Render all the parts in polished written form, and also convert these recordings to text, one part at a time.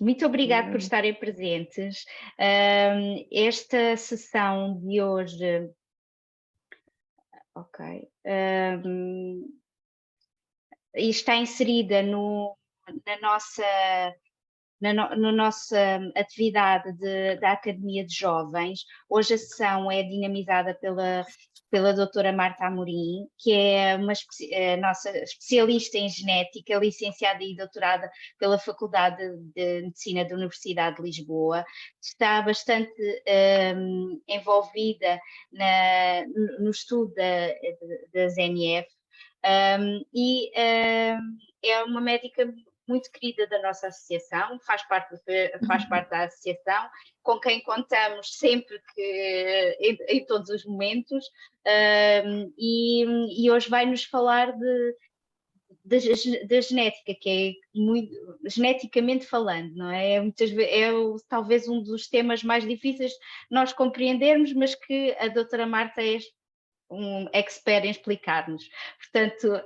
Muito obrigada por Hum, estarem presentes. Esta sessão de hoje, ok, e está inserida na nossa, na nossa atividade da Academia de Jovens. Hoje a sessão é dinamizada pela doutora Marta Amorim, que é nossa especialista em genética, licenciada e doutorada pela Faculdade de Medicina da Universidade de Lisboa. Está bastante envolvida no estudo das NF, é uma médica muito querida da nossa associação, faz parte da associação, com quem contamos sempre em todos os momentos, e hoje vai-nos falar da genética, que é muito, geneticamente falando, não é? Muitas vezes talvez um dos temas mais difíceis de nós compreendermos, mas que a doutora Marta é um expert em explicar-nos. Portanto,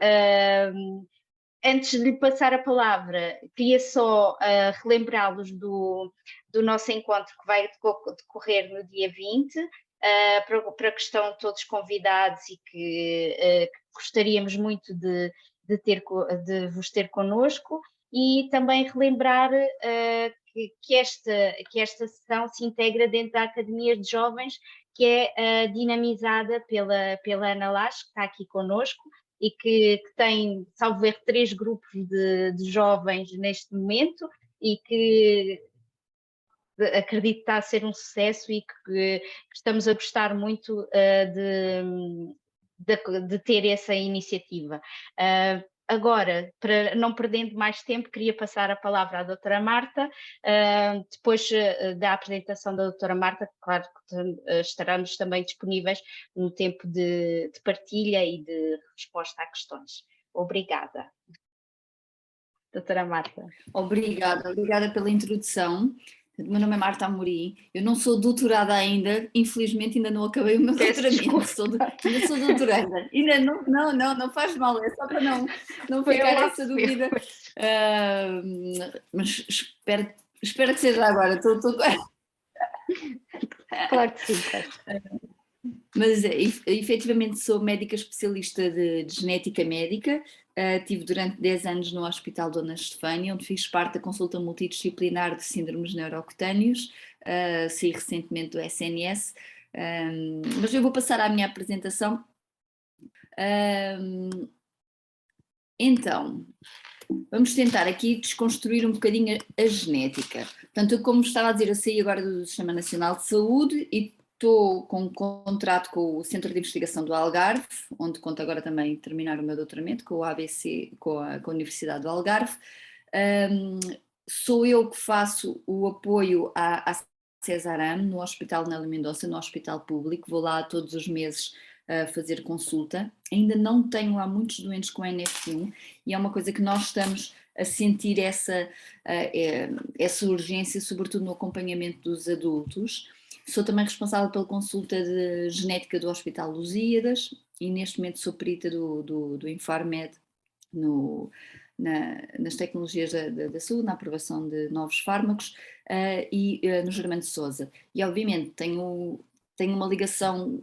antes de lhe passar a palavra, queria só relembrá-los do nosso encontro que vai decorrer no dia 20, para que estão todos convidados e que gostaríamos muito de vos ter connosco, e também relembrar que esta sessão se integra dentro da Academia de Jovens, que é dinamizada pela Ana Lage, que está aqui connosco, e que tem, salvo erro, 3 grupos de jovens neste momento, e que acredito que está a ser um sucesso, e que estamos a gostar muito de ter essa iniciativa. Agora, para não perdendo mais tempo, queria passar a palavra à doutora Marta. Depois da apresentação da doutora Marta, claro que estaremos também disponíveis no tempo de partilha e de resposta a questões. Obrigada, doutora Marta. obrigada pela introdução. O meu nome é Marta Amorim, eu não sou doutorada ainda, infelizmente ainda não acabei o meu Peço doutoramento, desculpa, ainda sou doutoranda, ainda não faz mal, é só para não foi um ficar essa lapso meu. dúvida. Ah, mas espero que seja agora, Claro que sim, claro. Mas efetivamente sou médica especialista de genética médica, estive durante 10 anos no Hospital Dona Estefânia, onde fiz parte da consulta multidisciplinar de síndromes neurocutâneos, saí recentemente do SNS, mas eu vou passar à minha apresentação. Então, vamos tentar aqui desconstruir um bocadinho a genética. Portanto, eu, como estava a dizer, eu saí agora do Sistema Nacional de Saúde e estou com um contrato com o Centro de Investigação do Algarve, onde conto agora também terminar o meu doutoramento com o ABC, com a Universidade do Algarve. Sou eu que faço o apoio à Cesarame no Hospital Nélia Mendonça, no Hospital Público, vou lá todos os meses fazer consulta. Ainda não tenho lá muitos doentes com NF1 e é uma coisa que nós estamos a sentir essa urgência, sobretudo no acompanhamento dos adultos. Sou também responsável pela consulta de genética do Hospital Lusíadas e neste momento sou perita do Infarmed nas tecnologias da saúde, na aprovação de novos fármacos no Germano de Sousa. E obviamente tenho uma ligação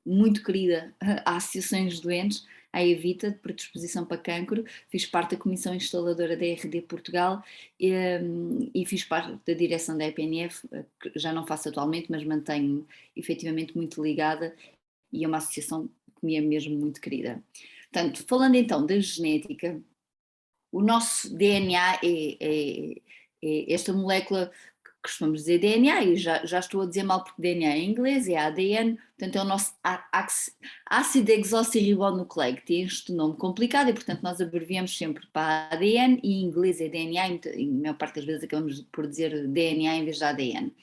muito querida a associações de doentes, à Evita, de predisposição para cancro, fiz parte da comissão instaladora da RD Portugal e fiz parte da direção da EPNF, que já não faço atualmente, mas mantenho efetivamente muito ligada, e é uma associação que me é mesmo muito querida. Portanto, falando então da genética, o nosso DNA é esta molécula que costumamos dizer DNA, e já estou a dizer mal porque DNA em inglês é ADN, portanto é o nosso ácido desoxirribonucleico, tem este nome complicado e portanto nós abreviamos sempre para ADN, e em inglês é DNA, e a maior parte das vezes acabamos por dizer DNA em vez de ADN.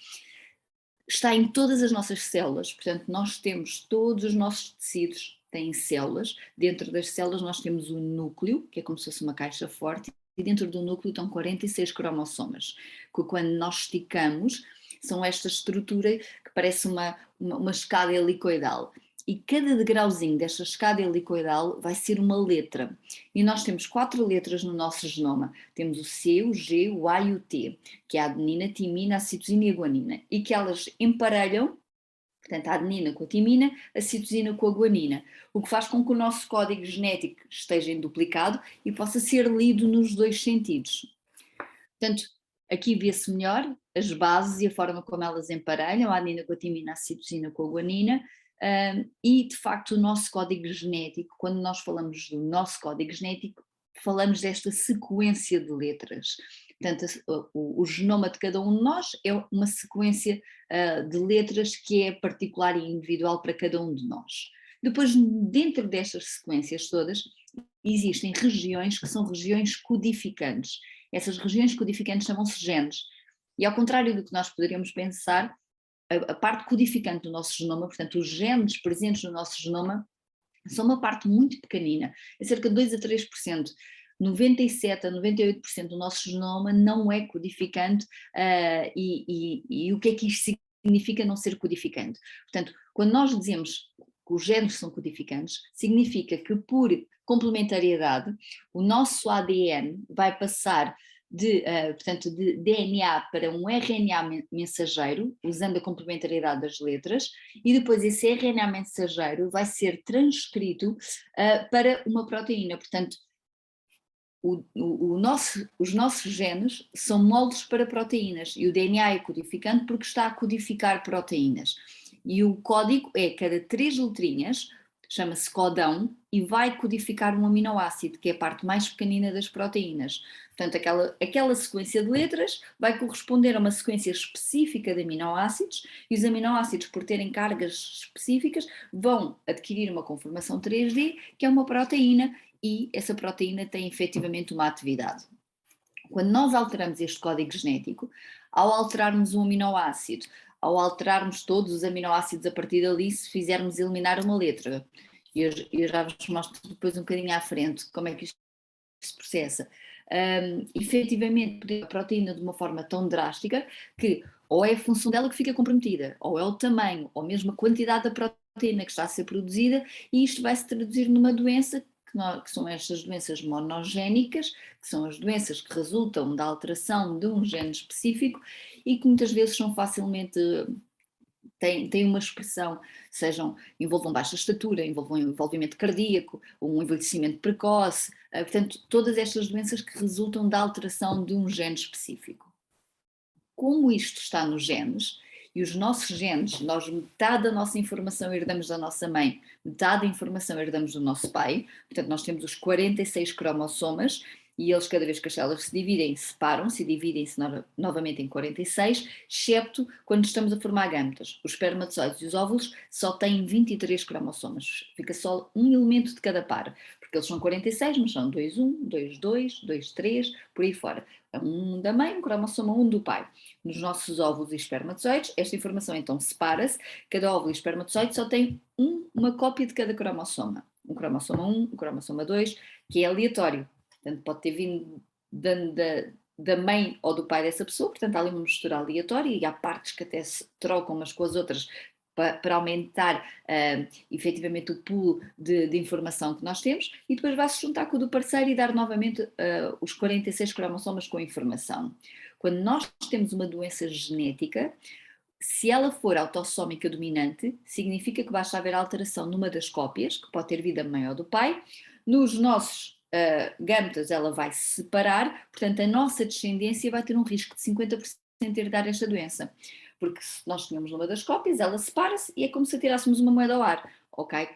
Está em todas as nossas células, portanto nós temos todos os nossos tecidos têm células, dentro das células nós temos o núcleo, que é como se fosse uma caixa forte, e dentro do núcleo estão 46 cromossomas, que quando nós esticamos são esta estrutura que parece uma escada helicoidal. e cada degrauzinho desta escada helicoidal vai ser uma letra. E nós temos 4 letras no nosso genoma. Temos o C, o G, o A e o T, que é a adenina, timina, a citosina e a guanina, e que elas emparelham, portanto, a adenina com a timina, a citosina com a guanina, o que faz com que o nosso código genético esteja em duplicado e possa ser lido nos 2 sentidos. Portanto, aqui vê-se melhor as bases e a forma como elas emparelham, a adenina com a timina, a citosina com a guanina, e de facto o nosso código genético, quando nós falamos do nosso código genético, falamos desta sequência de letras. Portanto, o genoma de cada um de nós é uma sequência de letras que é particular e individual para cada um de nós. Depois, dentro destas sequências todas, existem regiões que são regiões codificantes. Essas regiões codificantes chamam-se genes. E ao contrário do que nós poderíamos pensar, a parte codificante do nosso genoma, portanto os genes presentes no nosso genoma, são uma parte muito pequenina, é cerca de 2 a 3%. 97 a 98% do nosso genoma não é codificante, e o que é que isto significa não ser codificante? Portanto, quando nós dizemos que os genes são codificantes, significa que por complementariedade o nosso ADN vai passar portanto, de DNA para um RNA mensageiro, usando a complementariedade das letras, e depois esse RNA mensageiro vai ser transcrito para uma proteína. Portanto, os nossos genes são moldes para proteínas e o DNA é codificante porque está a codificar proteínas. E o código é cada 3 letrinhas, chama-se codão, e vai codificar um aminoácido, que é a parte mais pequenina das proteínas. Portanto, aquela sequência de letras vai corresponder a uma sequência específica de aminoácidos, e os aminoácidos, por terem cargas específicas, vão adquirir uma conformação 3D, que é uma proteína, e essa proteína tem efetivamente uma atividade. Quando nós alteramos este código genético, ao alterarmos um aminoácido, ao alterarmos todos os aminoácidos a partir dali, se fizermos eliminar uma letra, e eu já vos mostro depois um bocadinho à frente como é que isto se processa, efetivamente a proteína de uma forma tão drástica que ou é a função dela que fica comprometida, ou é o tamanho, ou mesmo a quantidade da proteína que está a ser produzida, e isto vai se traduzir numa doença que são estas doenças monogénicas, que são as doenças que resultam da alteração de um gene específico e que muitas vezes são facilmente, têm uma expressão, envolvam baixa estatura, envolvam envolvimento cardíaco, um envelhecimento precoce, portanto, todas estas doenças que resultam da alteração de um gene específico. Como isto está nos genes, e os nossos genes, nós metade da nossa informação herdamos da nossa mãe, metade da informação herdamos do nosso pai, portanto nós temos os 46 cromossomas e eles cada vez que as células se dividem, separam-se e dividem-se novamente em 46, excepto quando estamos a formar gametas. Os espermatozoides e os óvulos só têm 23 cromossomas, fica só um elemento de cada par, porque eles são 46, mas são 2,1, 2,2, 2,3, por aí fora. Um da mãe, um cromossoma 1 do pai. Nos nossos óvulos e espermatozoides, esta informação então separa-se, cada óvulo e espermatozoide só tem uma cópia de cada cromossoma. Um cromossoma 1, um cromossoma 2, que é aleatório. Portanto, pode ter vindo da mãe ou do pai dessa pessoa, portanto há ali uma mistura aleatória e há partes que até se trocam umas com as outras para aumentar efetivamente o pool de informação que nós temos, e depois vai-se juntar com o do parceiro e dar novamente os 46 cromossomas com informação. Quando nós temos uma doença genética, se ela for autossómica dominante, significa que basta haver alteração numa das cópias, que pode ter vindo da mãe ou do pai. Nos nossos gametas ela vai se separar, portanto a nossa descendência vai ter um risco de 50% de herdar esta doença. Porque se nós tínhamos uma das cópias, ela separa-se e é como se tirássemos uma moeda ao ar. Ou cai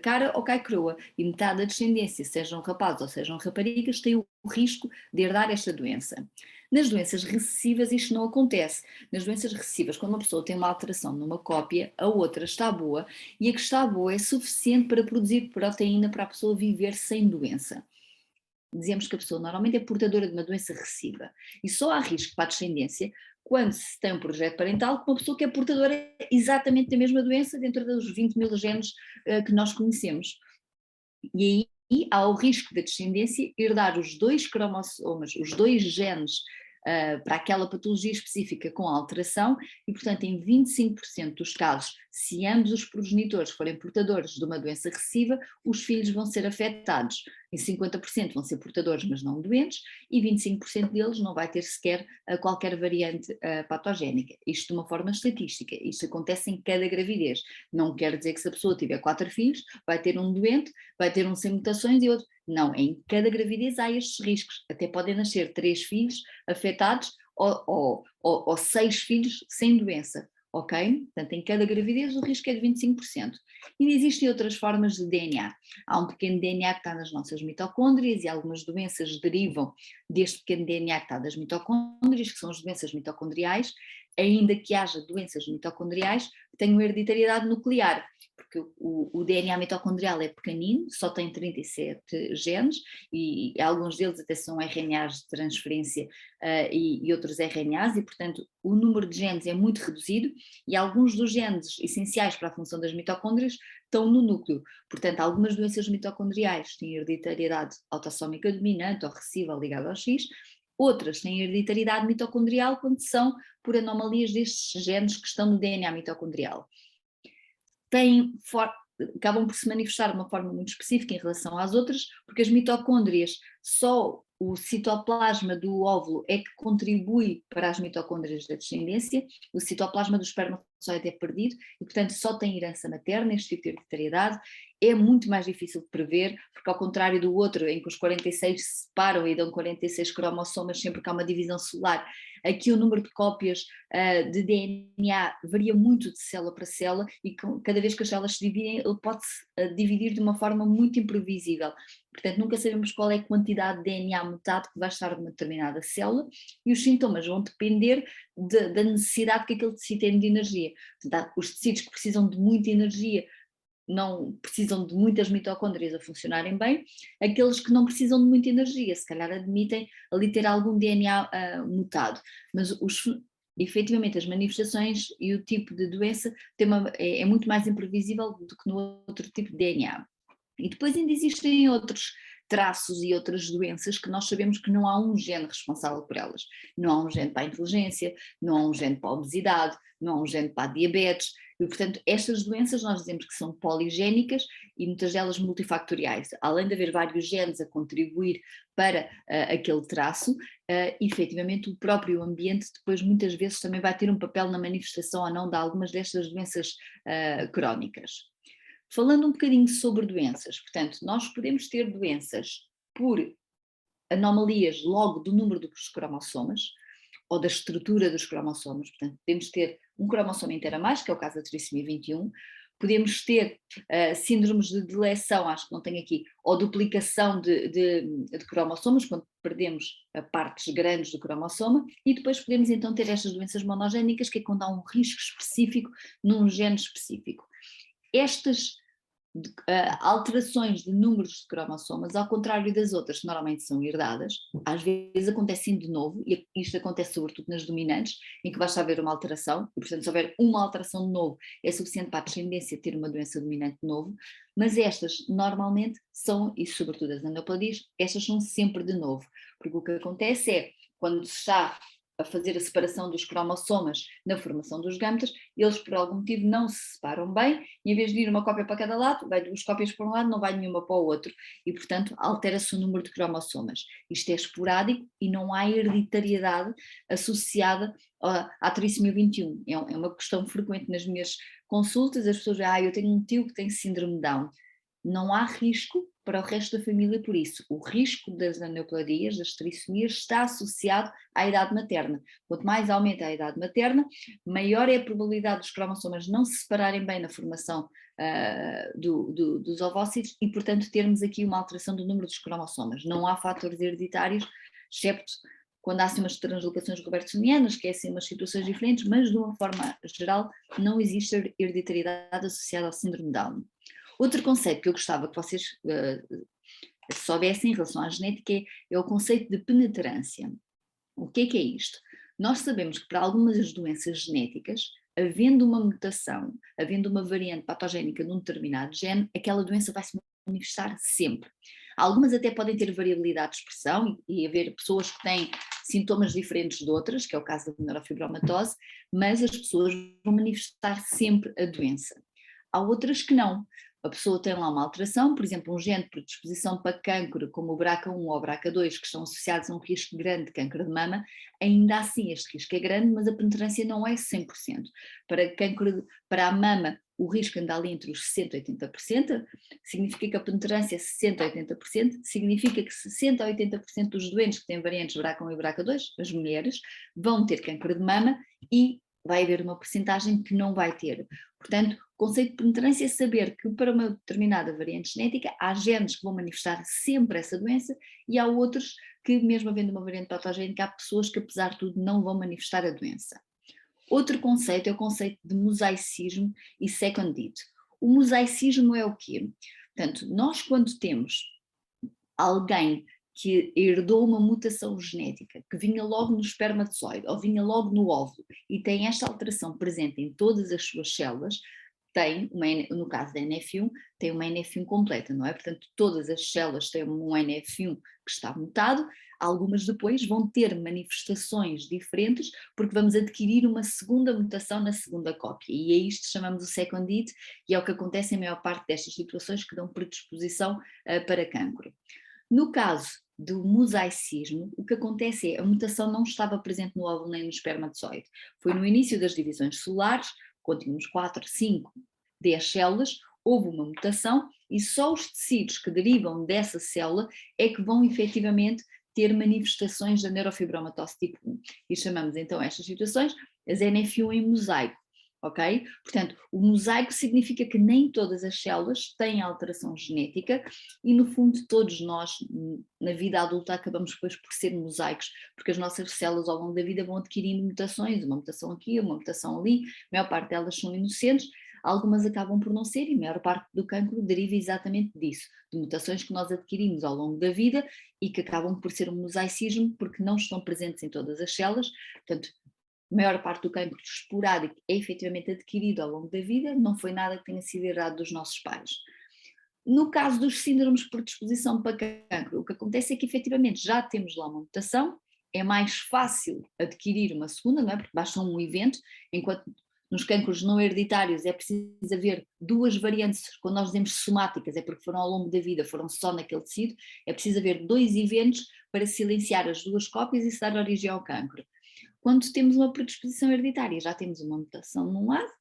cara ou cai crua. E metade da descendência, sejam rapazes ou sejam raparigas, tem o risco de herdar esta doença. Nas doenças recessivas isto não acontece. Nas doenças recessivas, quando uma pessoa tem uma alteração numa cópia, a outra está boa, e a que está boa é suficiente para produzir proteína para a pessoa viver sem doença. Dizemos que a pessoa normalmente é portadora de uma doença recessiva e só há risco para a descendência quando se tem um projeto parental com uma pessoa que é portadora exatamente da mesma doença dentro dos 20 mil genes que nós conhecemos. E aí há o risco da descendência herdar os 2 cromossomas, os 2 genes para aquela patologia específica com alteração e, portanto, em 25% dos casos, se ambos os progenitores forem portadores de uma doença recessiva, os filhos vão ser afetados. Em 50% vão ser portadores, mas não doentes, e 25% deles não vai ter sequer qualquer variante patogénica. Isto de uma forma estatística, isto acontece em cada gravidez. Não quer dizer que se a pessoa tiver 4 filhos, vai ter um doente, vai ter um sem mutações e outro. Não, em cada gravidez há estes riscos. Até podem nascer 3 filhos afetados ou 6 filhos sem doença. Ok? Portanto, em cada gravidez o risco é de 25%. E existem outras formas de DNA. Há um pequeno DNA que está nas nossas mitocôndrias e algumas doenças derivam deste pequeno DNA que está das mitocôndrias, que são as doenças mitocondriais, ainda que haja doenças mitocondriais que tenham hereditariedade nuclear, porque o DNA mitocondrial é pequenino, só tem 37 genes e alguns deles até são RNAs de transferência e outros RNAs e, portanto, o número de genes é muito reduzido e alguns dos genes essenciais para a função das mitocôndrias estão no núcleo. Portanto, algumas doenças mitocondriais têm hereditariedade autossómica dominante ou recessiva ligada ao X, outras têm hereditariedade mitocondrial quando são por anomalias destes genes que estão no DNA mitocondrial. Acabam por se manifestar de uma forma muito específica em relação às outras, porque as mitocôndrias, só o citoplasma do óvulo é que contribui para as mitocôndrias da descendência, o citoplasma do espermatozoide é perdido e, portanto, só tem herança materna, este tipo de hereditariedade. É muito mais difícil de prever, porque ao contrário do outro, em que os 46 se separam e dão 46 cromossomas sempre que há uma divisão celular, aqui o número de cópias de DNA varia muito de célula para célula e cada vez que as células se dividem, ele pode-se dividir de uma forma muito imprevisível. Portanto, nunca sabemos qual é a quantidade de DNA mutado que vai estar numa determinada célula e os sintomas vão depender da necessidade que aquele tecido tem de energia. Portanto, os tecidos que precisam de muita energia não precisam de muitas mitocôndrias a funcionarem bem, aqueles que não precisam de muita energia, se calhar admitem ali ter algum DNA mutado, mas efetivamente as manifestações e o tipo de doença é muito mais imprevisível do que no outro tipo de DNA. E depois ainda existem outros traços e outras doenças que nós sabemos que não há um gene responsável por elas. Não há um gene para a inteligência, não há um gene para a obesidade, não há um gene para a diabetes, e portanto estas doenças nós dizemos que são poligénicas e muitas delas multifactoriais. Além de haver vários genes a contribuir para aquele traço, efetivamente o próprio ambiente depois muitas vezes também vai ter um papel na manifestação ou não de algumas destas doenças crónicas. Falando um bocadinho sobre doenças, portanto, nós podemos ter doenças por anomalias logo do número dos cromossomas ou da estrutura dos cromossomas, portanto, podemos ter um cromossomo inteiro a mais, que é o caso da trissomia 21, podemos ter síndromes de deleção, acho que não tenho aqui, ou duplicação de cromossomas, quando perdemos partes grandes do cromossoma, e depois podemos então ter estas doenças monogénicas, que é quando há um risco específico num gene específico. Estas alterações de números de cromossomas, ao contrário das outras que normalmente são herdadas, às vezes acontecem de novo, e isto acontece sobretudo nas dominantes, em que basta haver uma alteração, e portanto se houver uma alteração de novo é suficiente para a descendência ter uma doença dominante de novo, mas estas normalmente são, e sobretudo as aneuploidias, estas são sempre de novo, porque o que acontece é, quando se está a fazer a separação dos cromossomas na formação dos gametas, eles por algum motivo não se separam bem e em vez de ir uma cópia para cada lado, vai 2 cópias para um lado, não vai nenhuma para o outro e portanto altera-se o número de cromossomas. Isto é esporádico e não há hereditariedade associada à trissomia 21. É uma questão frequente nas minhas consultas, as pessoas dizem, eu tenho um tio que tem síndrome de Down. Não há risco para o resto da família por isso. O risco das aneuploidias, das trissomias, está associado à idade materna. Quanto mais aumenta a idade materna, maior é a probabilidade dos cromossomas não se separarem bem na formação dos ovócitos e, portanto, termos aqui uma alteração do número dos cromossomas. Não há fatores hereditários, excepto quando há assim umas translocações robertsonianas, que é assim umas situações diferentes, mas de uma forma geral não existe hereditariedade associada ao síndrome de Down. Outro conceito que eu gostava que vocês soubessem em relação à genética é o conceito de penetrância. O que é isto? Nós sabemos que para algumas doenças genéticas, havendo uma mutação, havendo uma variante patogénica num determinado gene, aquela doença vai se manifestar sempre. Algumas até podem ter variabilidade de expressão e haver pessoas que têm sintomas diferentes de outras, que é o caso da neurofibromatose, mas as pessoas vão manifestar sempre a doença. Há outras que não. A pessoa tem lá uma alteração, por exemplo, um gene de predisposição para cancro, como o BRCA1 ou o BRCA2, que estão associados a um risco grande de câncer de mama, ainda assim este risco é grande, mas a penetrância não é 100%. Para a mama, o risco anda ali entre os 60% e 80%, significa que a penetrância é 60% a 80%, significa que 60% a 80% dos doentes que têm variantes BRCA1 e BRCA2, as mulheres, vão ter câncer de mama e vai haver uma porcentagem que não vai ter. Portanto, o conceito de penetrância é saber que para uma determinada variante genética há genes que vão manifestar sempre essa doença e há outros que, mesmo havendo uma variante patogénica, há pessoas que apesar de tudo não vão manifestar a doença. Outro conceito é o conceito de mosaicismo e second it. O mosaicismo é o quê? Portanto, nós quando temos alguém que herdou uma mutação genética, que vinha logo no espermatozoide ou vinha logo no óvulo e tem esta alteração presente em todas as suas células, no caso da NF1, tem uma NF1 completa, não é? Portanto, todas as células têm um NF1 que está mutado, algumas depois vão ter manifestações diferentes porque vamos adquirir uma segunda mutação na segunda cópia e é isto que chamamos o second it e é o que acontece em maior parte destas situações que dão predisposição para cancro. No caso do mosaicismo, o que acontece é a mutação não estava presente no óvulo nem no espermatozoide. Foi no início das divisões celulares, quando tínhamos 4, 5, 10 células, houve uma mutação e só os tecidos que derivam dessa célula é que vão efetivamente ter manifestações da neurofibromatose tipo 1. E chamamos então estas situações as NF1 em mosaico. Ok? Portanto, o mosaico significa que nem todas as células têm alteração genética e no fundo todos nós na vida adulta acabamos depois por ser mosaicos, porque as nossas células ao longo da vida vão adquirindo mutações, uma mutação aqui, uma mutação ali, a maior parte delas são inocentes, algumas acabam por não ser e a maior parte do cancro deriva exatamente disso, de mutações que nós adquirimos ao longo da vida e que acabam por ser um mosaicismo porque não estão presentes em todas as células, portanto a maior parte do cancro esporádico é efetivamente adquirido ao longo da vida, não foi nada que tenha sido herdado dos nossos pais. No caso dos síndromes de predisposição para cancro, o que acontece é que efetivamente já temos lá uma mutação, é mais fácil adquirir uma segunda, não é? Porque basta um evento, enquanto nos cancros não hereditários é preciso haver duas variantes, quando nós dizemos somáticas, é porque foram ao longo da vida, foram só naquele tecido, é preciso haver 2 eventos para silenciar as 2 cópias e isso dar origem ao cancro. Quando temos uma predisposição hereditária, já temos uma mutação num lado,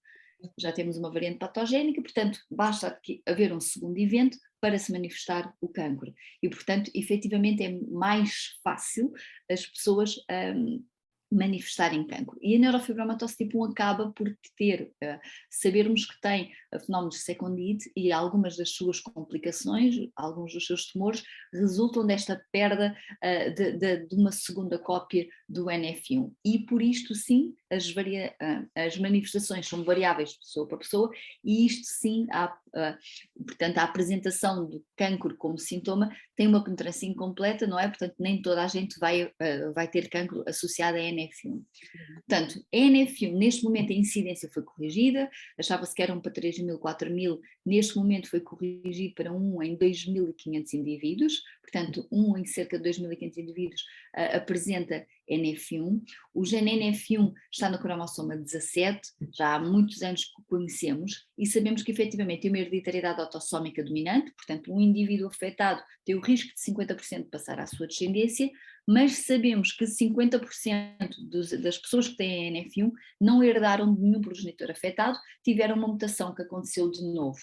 já temos uma variante patogénica, portanto, basta haver um segundo evento para se manifestar o cancro. E, portanto, efetivamente é mais fácil as pessoas manifestarem cancro. E a neurofibromatose tipo 1 acaba por sabermos que tem fenómenos de second it e algumas das suas complicações, alguns dos seus tumores, resultam desta perda de uma segunda cópia do NF1. E por isto sim, as manifestações são variáveis de pessoa para pessoa e isto sim, portanto a apresentação do cancro como sintoma tem uma penetrância incompleta, não é? Portanto nem toda a gente vai ter cancro associado a NF1. Portanto, a NF1 neste momento a incidência foi corrigida, achava-se que eram para 3.000, 4.000, neste momento foi corrigido para 1 em 2.500 indivíduos, portanto 1 em cerca de 2.500 indivíduos apresenta NF1. O gene NF1 está no cromossoma 17, já há muitos anos que o conhecemos e sabemos que efetivamente tem uma hereditariedade autossómica dominante, portanto um indivíduo afetado tem o risco de 50% de passar à sua descendência, mas sabemos que 50% das pessoas que têm NF1 não herdaram de nenhum progenitor afetado, tiveram uma mutação que aconteceu de novo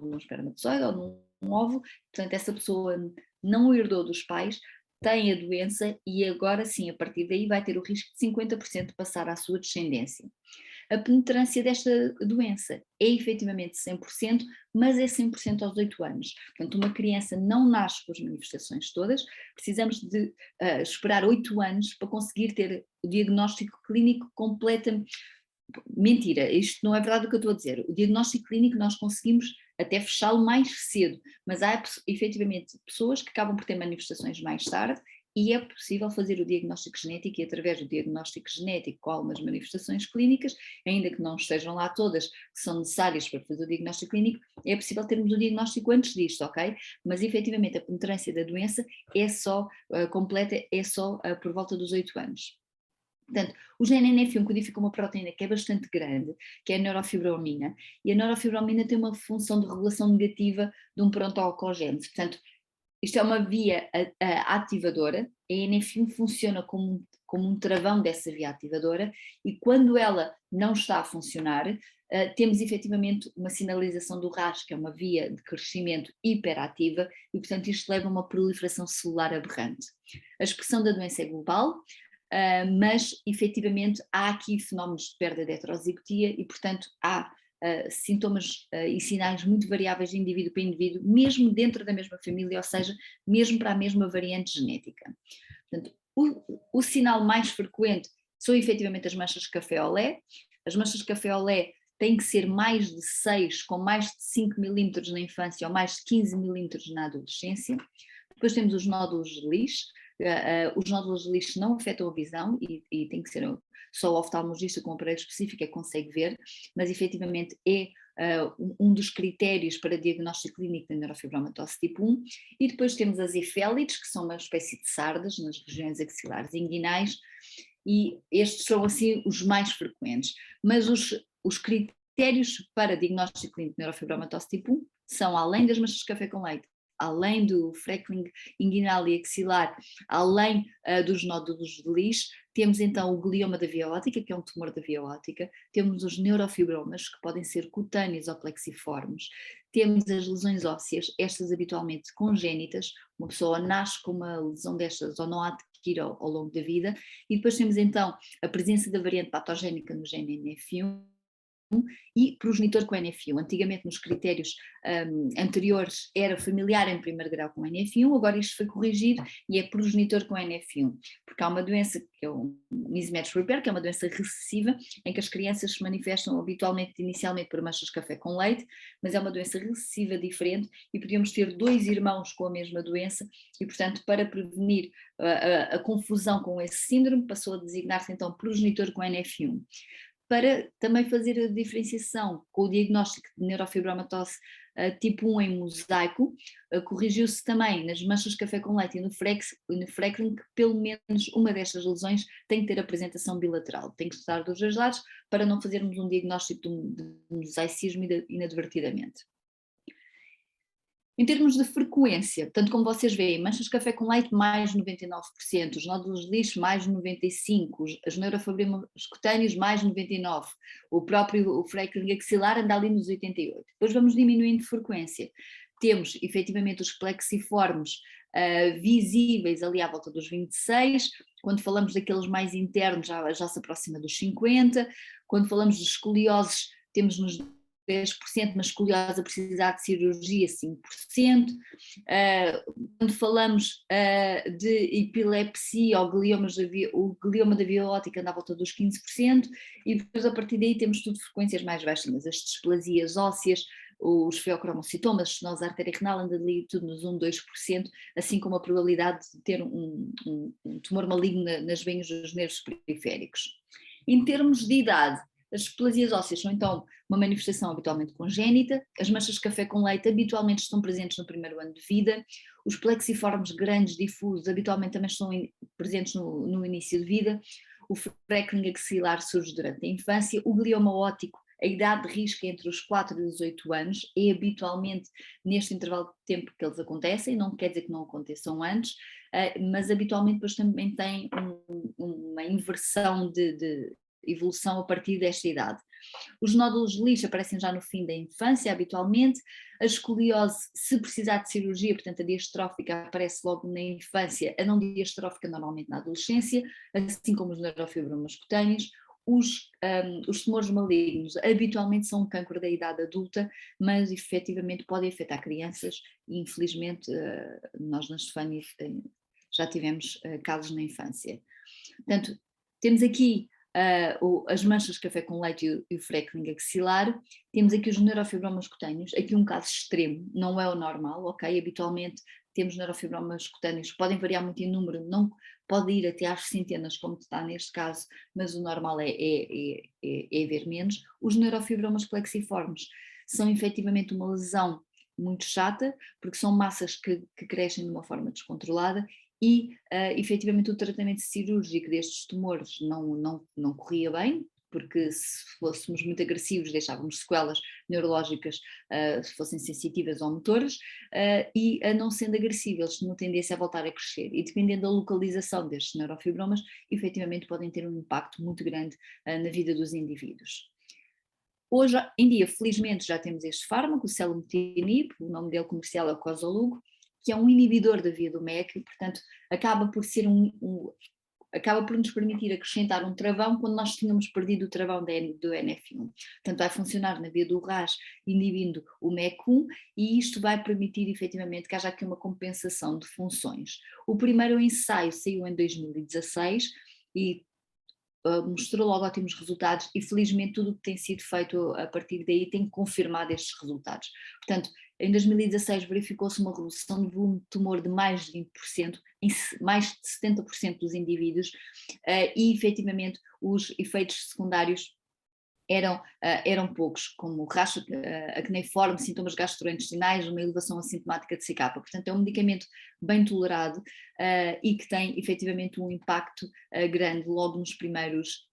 num espermatozoide ou num óvulo, portanto essa pessoa não herdou dos pais, tem a doença e agora sim, a partir daí vai ter o risco de 50% de passar à sua descendência. A penetrância desta doença é efetivamente 100%, mas é 100% aos 8 anos. Portanto, uma criança não nasce com as manifestações todas, precisamos de esperar 8 anos para conseguir ter o diagnóstico clínico completo. Mentira, isto não é verdade o que eu estou a dizer. O diagnóstico clínico nós conseguimos até fechá-lo mais cedo, mas há efetivamente pessoas que acabam por ter manifestações mais tarde e é possível fazer o diagnóstico genético e através do diagnóstico genético com algumas manifestações clínicas, ainda que não estejam lá todas que são necessárias para fazer o diagnóstico clínico, é possível termos o diagnóstico antes disto, ok? Mas efetivamente a penetrância da doença é só completa, é só por volta dos 8 anos. Portanto, o gene NF1 codifica uma proteína que é bastante grande, que é a neurofibromina, e a neurofibromina tem uma função de regulação negativa de um pronto-oncogénese. Portanto, isto é uma via ativadora, a NF1 funciona como um travão dessa via ativadora, e quando ela não está a funcionar, temos efetivamente uma sinalização do RAS, que é uma via de crescimento hiperativa, e portanto isto leva a uma proliferação celular aberrante. A expressão da doença é global, mas efetivamente há aqui fenómenos de perda de heterozigotia e portanto há sintomas e sinais muito variáveis de indivíduo para indivíduo, mesmo dentro da mesma família, ou seja, mesmo para a mesma variante genética. Portanto, o sinal mais frequente são efetivamente as manchas de café ao lé. As manchas de café ao lé têm que ser mais de 6, com mais de 5 milímetros na infância ou mais de 15 milímetros na adolescência. Depois temos os nódulos de Lisch. Os nódulos de Lisch não afetam a visão e tem que ser só o oftalmologista com um aparelho específico é que consegue ver, mas efetivamente é um dos critérios para diagnóstico clínico da neurofibromatose tipo 1. E depois temos as efélides, que são uma espécie de sardas nas regiões axilares e inguinais, e estes são assim os mais frequentes. Mas os critérios para diagnóstico clínico de neurofibromatose tipo 1 são, além das manchas de café com leite, além do freckling inguinal e axilar, além dos nódulos de Lisch, temos então o glioma da via óptica, que é um tumor da via óptica, temos os neurofibromas, que podem ser cutâneos ou plexiformes, temos as lesões ósseas, estas habitualmente congénitas, uma pessoa nasce com uma lesão destas ou não adquire ao longo da vida, e depois temos então a presença da variante patogénica no gene NF1, e progenitor com NF1. Antigamente nos critérios anteriores era familiar em primeiro grau com NF1, agora isto foi corrigido e é progenitor com NF1, porque há uma doença que é o mismatch repair, que é uma doença recessiva, em que as crianças se manifestam habitualmente, inicialmente por manchas de café com leite, mas é uma doença recessiva diferente e podíamos ter 2 irmãos com a mesma doença e, portanto, para prevenir a confusão com esse síndrome, passou a designar-se então progenitor com NF1. Para também fazer a diferenciação com o diagnóstico de neurofibromatose tipo 1 em mosaico, corrigiu-se também nas manchas de café com leite e no freckling que pelo menos uma destas lesões tem que ter apresentação bilateral, tem que estar dos dois lados para não fazermos um diagnóstico de mosaicismo inadvertidamente. Em termos de frequência, portanto, como vocês veem, manchas de café com leite mais 99%, os nódulos de Lisch mais 95%, as neurofibromas cutâneos mais 99%, o próprio freckling axilar anda ali nos 88%. Depois vamos diminuindo de frequência. Temos efetivamente os plexiformes visíveis ali à volta dos 26%, quando falamos daqueles mais internos já se aproxima dos 50%, quando falamos de escolioses temos nos 10%, mas escoliose a precisar de cirurgia 5%. Quando falamos de epilepsia ou o glioma da via óptica anda à volta dos 15%, e depois a partir daí temos tudo frequências mais baixas, as displasias ósseas, os feocromocitomas, a estenose artéria renal anda ali tudo nos 1-2%, assim como a probabilidade de ter um tumor maligno nas veias dos nervos periféricos. Em termos de idade, as displasias ósseas são então uma manifestação habitualmente congénita, as manchas de café com leite habitualmente estão presentes no primeiro ano de vida, os plexiformes grandes difusos habitualmente também estão presentes no início de vida, o freckling axilar surge durante a infância, o glioma óptico, a idade de risco é entre os 4 e os 8 anos, é habitualmente neste intervalo de tempo que eles acontecem, não quer dizer que não aconteçam antes, mas habitualmente depois também tem uma inversão de evolução a partir desta idade. Os nódulos de Lisch aparecem já no fim da infância, habitualmente. A escoliose, se precisar de cirurgia, portanto a diastrófica aparece logo na infância, a não diastrófica normalmente na adolescência, assim como os neurofibromas cutâneos. Os tumores malignos habitualmente são um cancro da idade adulta, mas efetivamente podem afetar crianças e infelizmente nós na Stefania já tivemos casos na infância. Portanto, temos aqui as manchas de café com leite e o freckling axilar, temos aqui os neurofibromas cutâneos, aqui um caso extremo, não é o normal, ok? Habitualmente temos neurofibromas cutâneos, podem variar muito em número, não pode ir até às centenas, como está neste caso, mas o normal é ver menos. Os neurofibromas plexiformes são efetivamente uma lesão muito chata, porque são massas que crescem de uma forma descontrolada e efetivamente o tratamento cirúrgico destes tumores não corria bem, porque se fôssemos muito agressivos deixávamos sequelas neurológicas se fossem sensitivas ou motoras, e a não sendo agressivos eles tinham tendência a voltar a crescer e dependendo da localização destes neurofibromas, efetivamente podem ter um impacto muito grande na vida dos indivíduos. Hoje em dia, felizmente, já temos este fármaco, o selumetinib, o nome dele comercial é o Cosolugo, que é um inibidor da via do MEK e, portanto, acaba por ser acaba por nos permitir acrescentar um travão quando nós tínhamos perdido o travão do NF1. Portanto, vai funcionar na via do RAS, inibindo o MEK1, e isto vai permitir efetivamente que haja aqui uma compensação de funções. O primeiro ensaio saiu em 2016 e mostrou logo ótimos resultados e felizmente tudo o que tem sido feito a partir daí tem confirmado estes resultados. Portanto, em 2016 verificou-se uma redução de volume de tumor de mais de 20%, em mais de 70% dos indivíduos, e efetivamente os efeitos secundários eram poucos, como racha acneiforme, sintomas gastrointestinais, uma elevação assintomática de CK. Portanto, é um medicamento bem tolerado e que tem efetivamente um impacto grande logo nos primeiros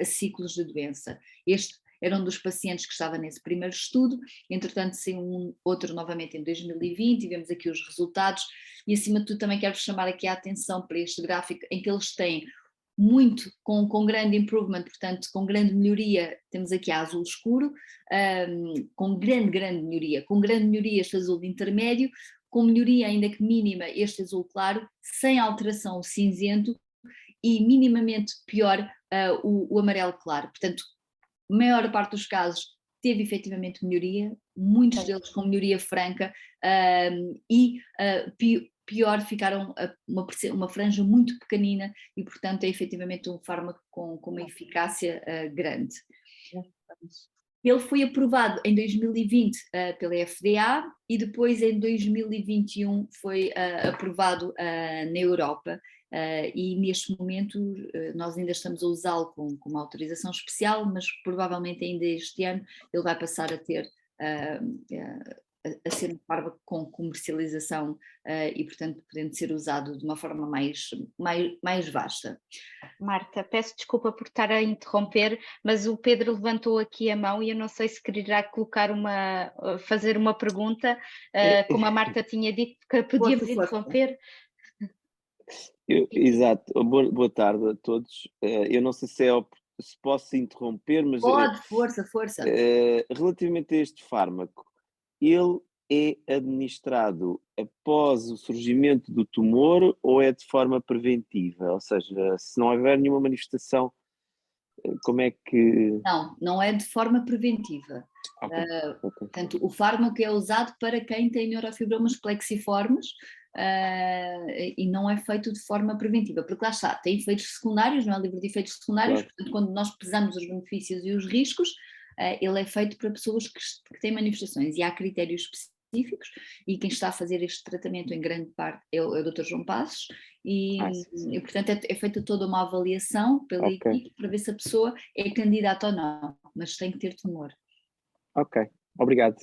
ciclos de doença. Este era um dos pacientes que estava nesse primeiro estudo, entretanto saiu outro novamente em 2020 e vemos aqui os resultados e acima de tudo também quero chamar aqui a atenção para este gráfico em que eles têm muito com grande improvement, portanto com grande melhoria, temos aqui a azul escuro, com grande melhoria, com grande melhoria este azul de intermédio, com melhoria ainda que mínima este azul claro, sem alteração o cinzento e minimamente pior o amarelo claro, portanto a maior parte dos casos teve efetivamente melhoria, muitos deles com melhoria franca e pior ficaram uma franja muito pequenina e portanto é efetivamente um fármaco com uma eficácia grande. Ele foi aprovado em 2020 pela FDA e depois em 2021 foi aprovado na Europa e neste momento nós ainda estamos a usá-lo com uma autorização especial, mas provavelmente ainda este ano ele vai passar a ter a ser um fármaco com comercialização e portanto podendo ser usado de uma forma mais vasta. Marta, peço desculpa por estar a interromper, mas o Pedro levantou aqui a mão e eu não sei se quererá fazer uma pergunta, como a Marta tinha dito que podíamos interromper. Exato, boa tarde a todos. Eu não sei se posso interromper, mas... Pode, força. Relativamente a este fármaco, ele é administrado após o surgimento do tumor ou é de forma preventiva? Ou seja, se não houver nenhuma manifestação, como é que... Não é de forma preventiva. Okay. Portanto, o fármaco é usado para quem tem neurofibromas plexiformes e não é feito de forma preventiva, porque lá está, tem efeitos secundários, não é livre de efeitos secundários, Claro. portanto quando nós pesamos os benefícios e os riscos, ele é feito para pessoas que têm manifestações e há critérios específicos e quem está a fazer este tratamento em grande parte é o Dr. João Passos e portanto é feita toda uma avaliação pela equipe para ver se a pessoa é candidata ou não, mas tem que ter tumor. Ok, obrigado.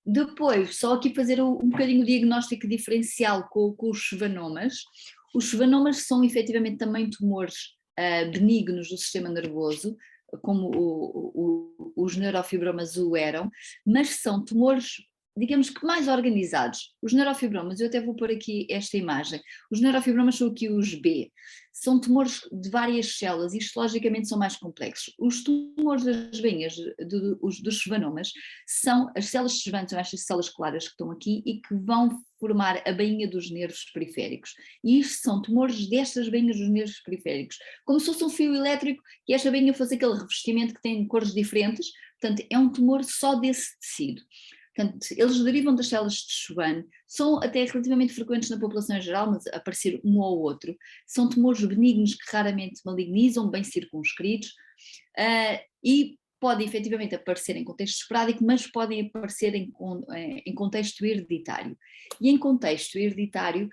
Depois, só aqui fazer um bocadinho o diagnóstico diferencial com os schwannomas. Os schwannomas são efetivamente também tumores benignos do sistema nervoso, como os neurofibromas o eram, mas são tumores, digamos que mais organizados. Os neurofibromas, eu até vou pôr aqui esta imagem, os neurofibromas são aqui os B, são tumores de várias células e histologicamente são mais complexos. Os tumores das veinhas dos schwannomas são as células schwann, são estas células claras que estão aqui e que vão formar a bainha dos nervos periféricos. E isto são tumores destas bainhas dos nervos periféricos, como se fosse um fio elétrico e esta bainha fosse aquele revestimento que tem cores diferentes, portanto é um tumor só desse tecido. Portanto, eles derivam das células de Schwann, são até relativamente frequentes na população em geral, mas aparecer um ou outro. São tumores benignos que raramente malignizam, bem circunscritos, e podem efetivamente aparecer em contexto esporádico, mas podem aparecer em contexto hereditário. E em contexto hereditário,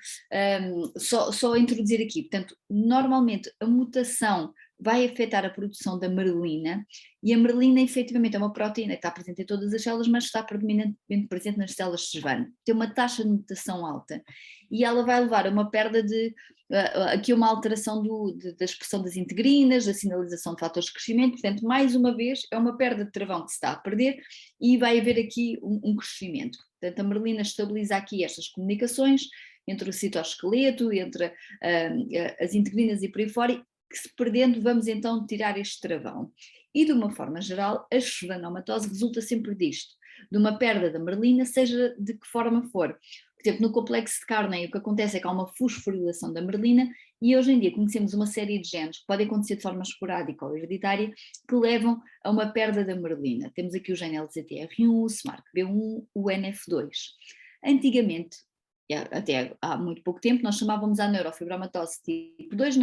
só introduzir aqui, portanto, normalmente a mutação vai afetar a produção da merlina, e a merlina efetivamente é uma proteína que está presente em todas as células, mas está predominantemente presente nas células de Schwann. Tem uma taxa de mutação alta, e ela vai levar a uma perda aqui uma alteração da expressão das integrinas, da sinalização de fatores de crescimento, portanto, mais uma vez, é uma perda de travão que se está a perder, e vai haver aqui um crescimento. Portanto, a merlina estabiliza aqui estas comunicações entre o citoesqueleto, entre as integrinas e por aí fora, que se perdendo vamos então tirar este travão. E de uma forma geral, a schwannomatose resulta sempre disto, de uma perda da merlina, seja de que forma for. Por exemplo, no complexo de Carney o que acontece é que há uma fosforilação da merlina, e hoje em dia conhecemos uma série de genes que podem acontecer de forma esporádica ou hereditária, que levam a uma perda da merlina. Temos aqui o gene LZTR1, o SMARCB1, o NF2. Antigamente, até há muito pouco tempo, nós chamávamos a neurofibromatose tipo 2,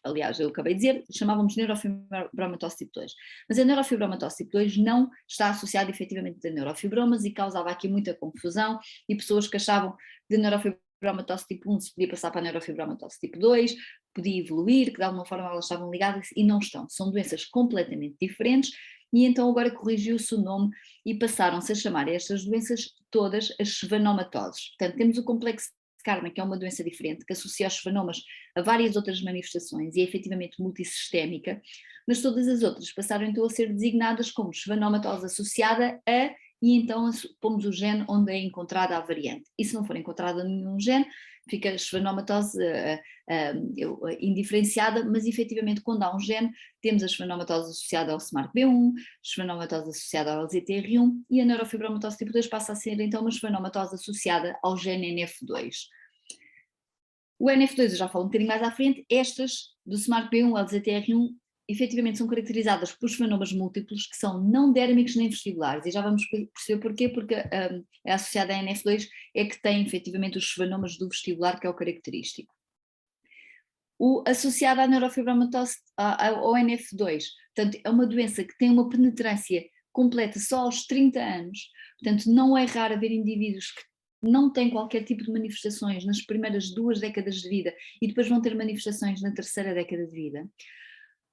aliás, eu acabei de dizer, chamávamos neurofibromatose tipo 2, mas a neurofibromatose tipo 2 não está associada efetivamente a neurofibromas e causava aqui muita confusão, e pessoas que achavam de neurofibromatose tipo 1 se podia passar para a neurofibromatose tipo 2, podia evoluir, que de alguma forma elas estavam ligadas, e não estão, são doenças completamente diferentes, e então agora corrigiu-se o nome e passaram-se a chamar estas doenças todas as schwannomatoses. Portanto, temos o complexo de Carney, que é uma doença diferente, que associa os schwannomas a várias outras manifestações e é efetivamente multissistémica, mas todas as outras passaram então a ser designadas como schwannomatose associada a, e então pomos o gene onde é encontrada a variante. E se não for encontrada nenhum gene, fica schwannomatose indiferenciada, mas efetivamente quando há um gene, temos a schwannomatose associada ao SMARCB1, schwannomatose associada ao LZTR1, e a neurofibromatose tipo 2 passa a ser então uma schwannomatose associada ao gene NF2. O NF2 eu já falo um bocadinho mais à frente, estas do SMARCB1, LZTR1, efetivamente são caracterizadas por schwannomas múltiplos que são não dérmicos nem vestibulares, e já vamos perceber porquê, porque a associada à NF2 é que tem efetivamente os schwannomas do vestibular, que é o característico. Associada à neurofibromatose, ao NF2, portanto é uma doença que tem uma penetrância completa só aos 30 anos, portanto não é raro haver indivíduos que não têm qualquer tipo de manifestações nas primeiras 2 décadas de vida e depois vão ter manifestações na 3ª década de vida.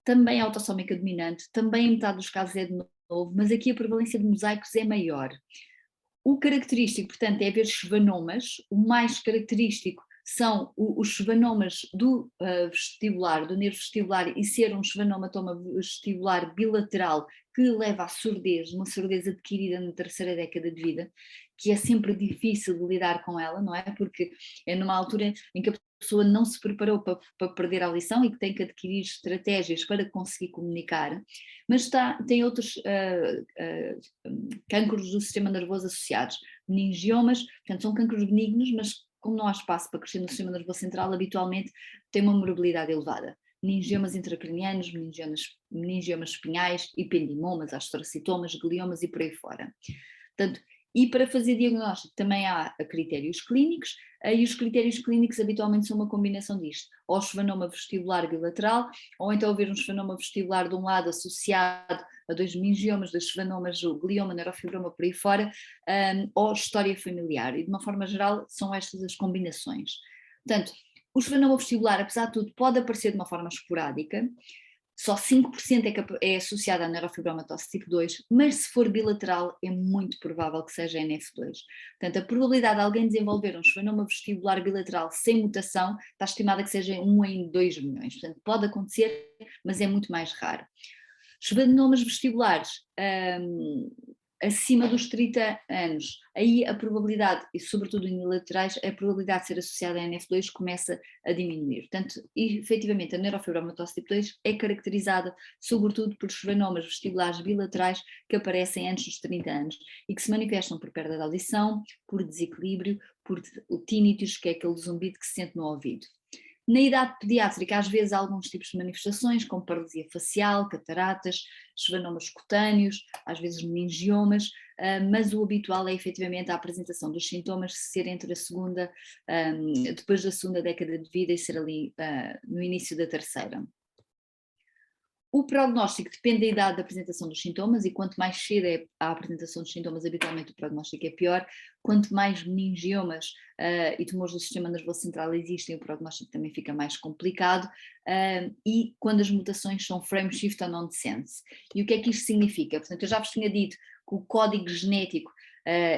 Também é autossómica dominante, também em metade dos casos é de novo, mas aqui a prevalência de mosaicos é maior. O característico, portanto, é haver schwannomas, o mais característico são os schwannomas do vestibular, do nervo vestibular, e ser um schwannomatoma vestibular bilateral que leva à surdez, uma surdez adquirida na 3ª década de vida, que é sempre difícil de lidar com ela, não é? Porque é numa altura em que a pessoa não se preparou para perder a lição e que tem que adquirir estratégias para conseguir comunicar, mas tem outros cânceres do sistema nervoso associados, meningiomas, portanto são cânceres benignos, mas como não há espaço para crescer no sistema nervoso central, habitualmente tem uma morbilidade elevada. Meningiomas intracranianos, meningiomas espinhais, ependimomas, astrocitomas, gliomas e por aí fora. Portanto, e para fazer diagnóstico também há critérios clínicos, e os critérios clínicos habitualmente são uma combinação disto, ou schwannoma vestibular bilateral, ou então haver um schwannoma vestibular de um lado associado a 2 meningiomas, 2 schwannomas, o glioma, neurofibroma por aí fora, ou história familiar, e de uma forma geral são estas as combinações. Portanto, o schwannoma vestibular, apesar de tudo, pode aparecer de uma forma esporádica, só 5% é associado à neurofibromatose tipo 2, mas se for bilateral é muito provável que seja NF2. Portanto, a probabilidade de alguém desenvolver um schwannoma vestibular bilateral sem mutação está estimada que seja 1 em 2 milhões. Portanto, pode acontecer, mas é muito mais raro. Schwannomas vestibulares acima dos 30 anos, aí a probabilidade, e sobretudo unilaterais, a probabilidade de ser associada a NF2 começa a diminuir. Portanto, efetivamente, a neurofibromatose tipo 2 é caracterizada sobretudo por schwannomas vestibulares bilaterais que aparecem antes dos 30 anos e que se manifestam por perda de audição, por desequilíbrio, por tinnitus, que é aquele zumbido que se sente no ouvido. Na idade pediátrica, às vezes há alguns tipos de manifestações, como paralisia facial, cataratas, schwannomas cutâneos, às vezes meningiomas, mas o habitual é efetivamente a apresentação dos sintomas ser entre a segunda, depois da 2ª década de vida e ser ali no início da 3ª. O prognóstico depende da idade da apresentação dos sintomas, e quanto mais cedo é a apresentação dos sintomas, habitualmente o prognóstico é pior. Quanto mais meningiomas e tumores do sistema nervoso central existem, o prognóstico também fica mais complicado, e quando as mutações são frame shift ou nonsense. E o que é que isto significa? Portanto, eu já vos tinha dito que o código genético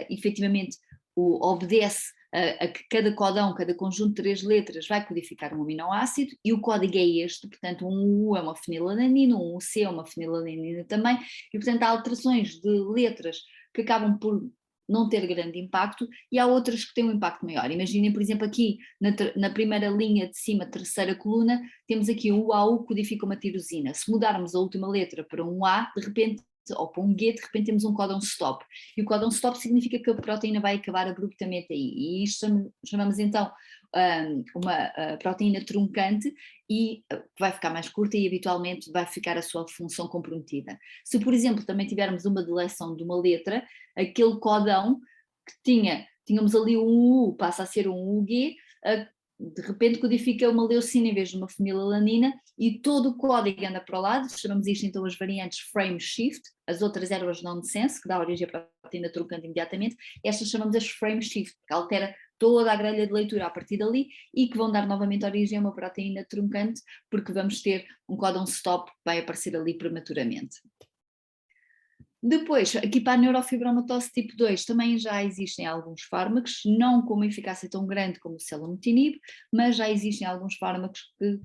efetivamente obedece a que cada codão, cada conjunto de 3 letras vai codificar um aminoácido, e o código é este, portanto um U é uma fenilalanina, um C é uma fenilalanina também, e portanto há alterações de letras que acabam por não ter grande impacto, e há outras que têm um impacto maior. Imaginem, por exemplo, aqui na primeira linha de cima, terceira coluna, temos aqui o AU que codifica uma tirosina. Se mudarmos a última letra para um A, de repente, ou para um G, de repente temos um códon stop. E o códon stop significa que a proteína vai acabar abruptamente aí. E isto chamamos então uma proteína truncante, e vai ficar mais curta e habitualmente vai ficar a sua função comprometida. Se, por exemplo, também tivermos uma deleção de uma letra, aquele codão que tínhamos ali um U, passa a ser um UG, de repente codifica uma leucina em vez de uma fenilalanina, e todo o código anda para o lado. Chamamos isto então as variantes frame shift. As outras eram as nonsense, que dá origem à proteína truncante imediatamente. Estas chamamos as frame shift, que altera toda a grelha de leitura a partir dali, e que vão dar novamente origem a uma proteína truncante, porque vamos ter um códon stop que vai aparecer ali prematuramente. Depois, aqui para a neurofibromatose tipo 2 também já existem alguns fármacos, não com uma eficácia tão grande como o selumetinib, mas já existem alguns fármacos que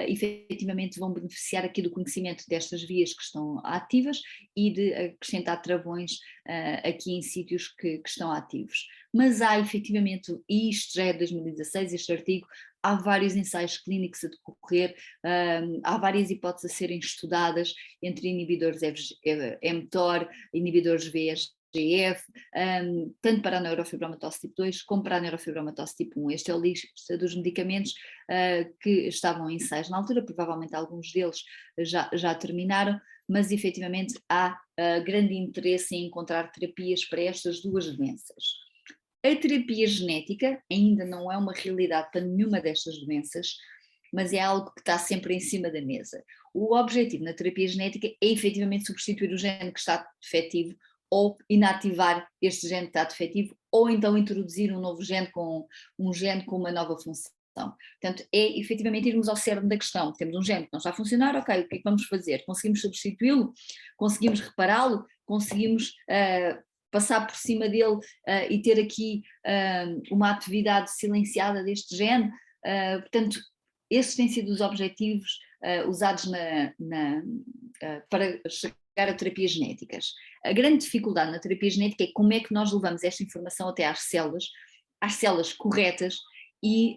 efetivamente vão beneficiar aqui do conhecimento destas vias que estão ativas, e de acrescentar travões aqui em sítios que estão ativos. Mas há efetivamente, e isto já é de 2016, este artigo, há vários ensaios clínicos a decorrer, há várias hipóteses a serem estudadas entre inibidores mTOR, inibidores VEGF, tanto para a neurofibromatose tipo 2 como para a neurofibromatose tipo 1. Este é o lista dos medicamentos que estavam em ensaios na altura, provavelmente alguns deles já terminaram, mas efetivamente há grande interesse em encontrar terapias para estas duas doenças. A terapia genética ainda não é uma realidade para nenhuma destas doenças, mas é algo que está sempre em cima da mesa. O objetivo na terapia genética é efetivamente substituir o gene que está defetivo, ou inativar este gene que está defetivo, ou então introduzir um novo gene com uma nova função. Portanto, é efetivamente irmos ao cerne da questão. Temos um gene que não está a funcionar, ok, o que é que vamos fazer? Conseguimos substituí-lo? Conseguimos repará-lo? Conseguimos passar por cima dele e ter aqui uma atividade silenciada deste gene? Portanto, esses têm sido os objetivos usados para chegar a terapias genéticas. A grande dificuldade na terapia genética é como é que nós levamos esta informação até às células corretas, e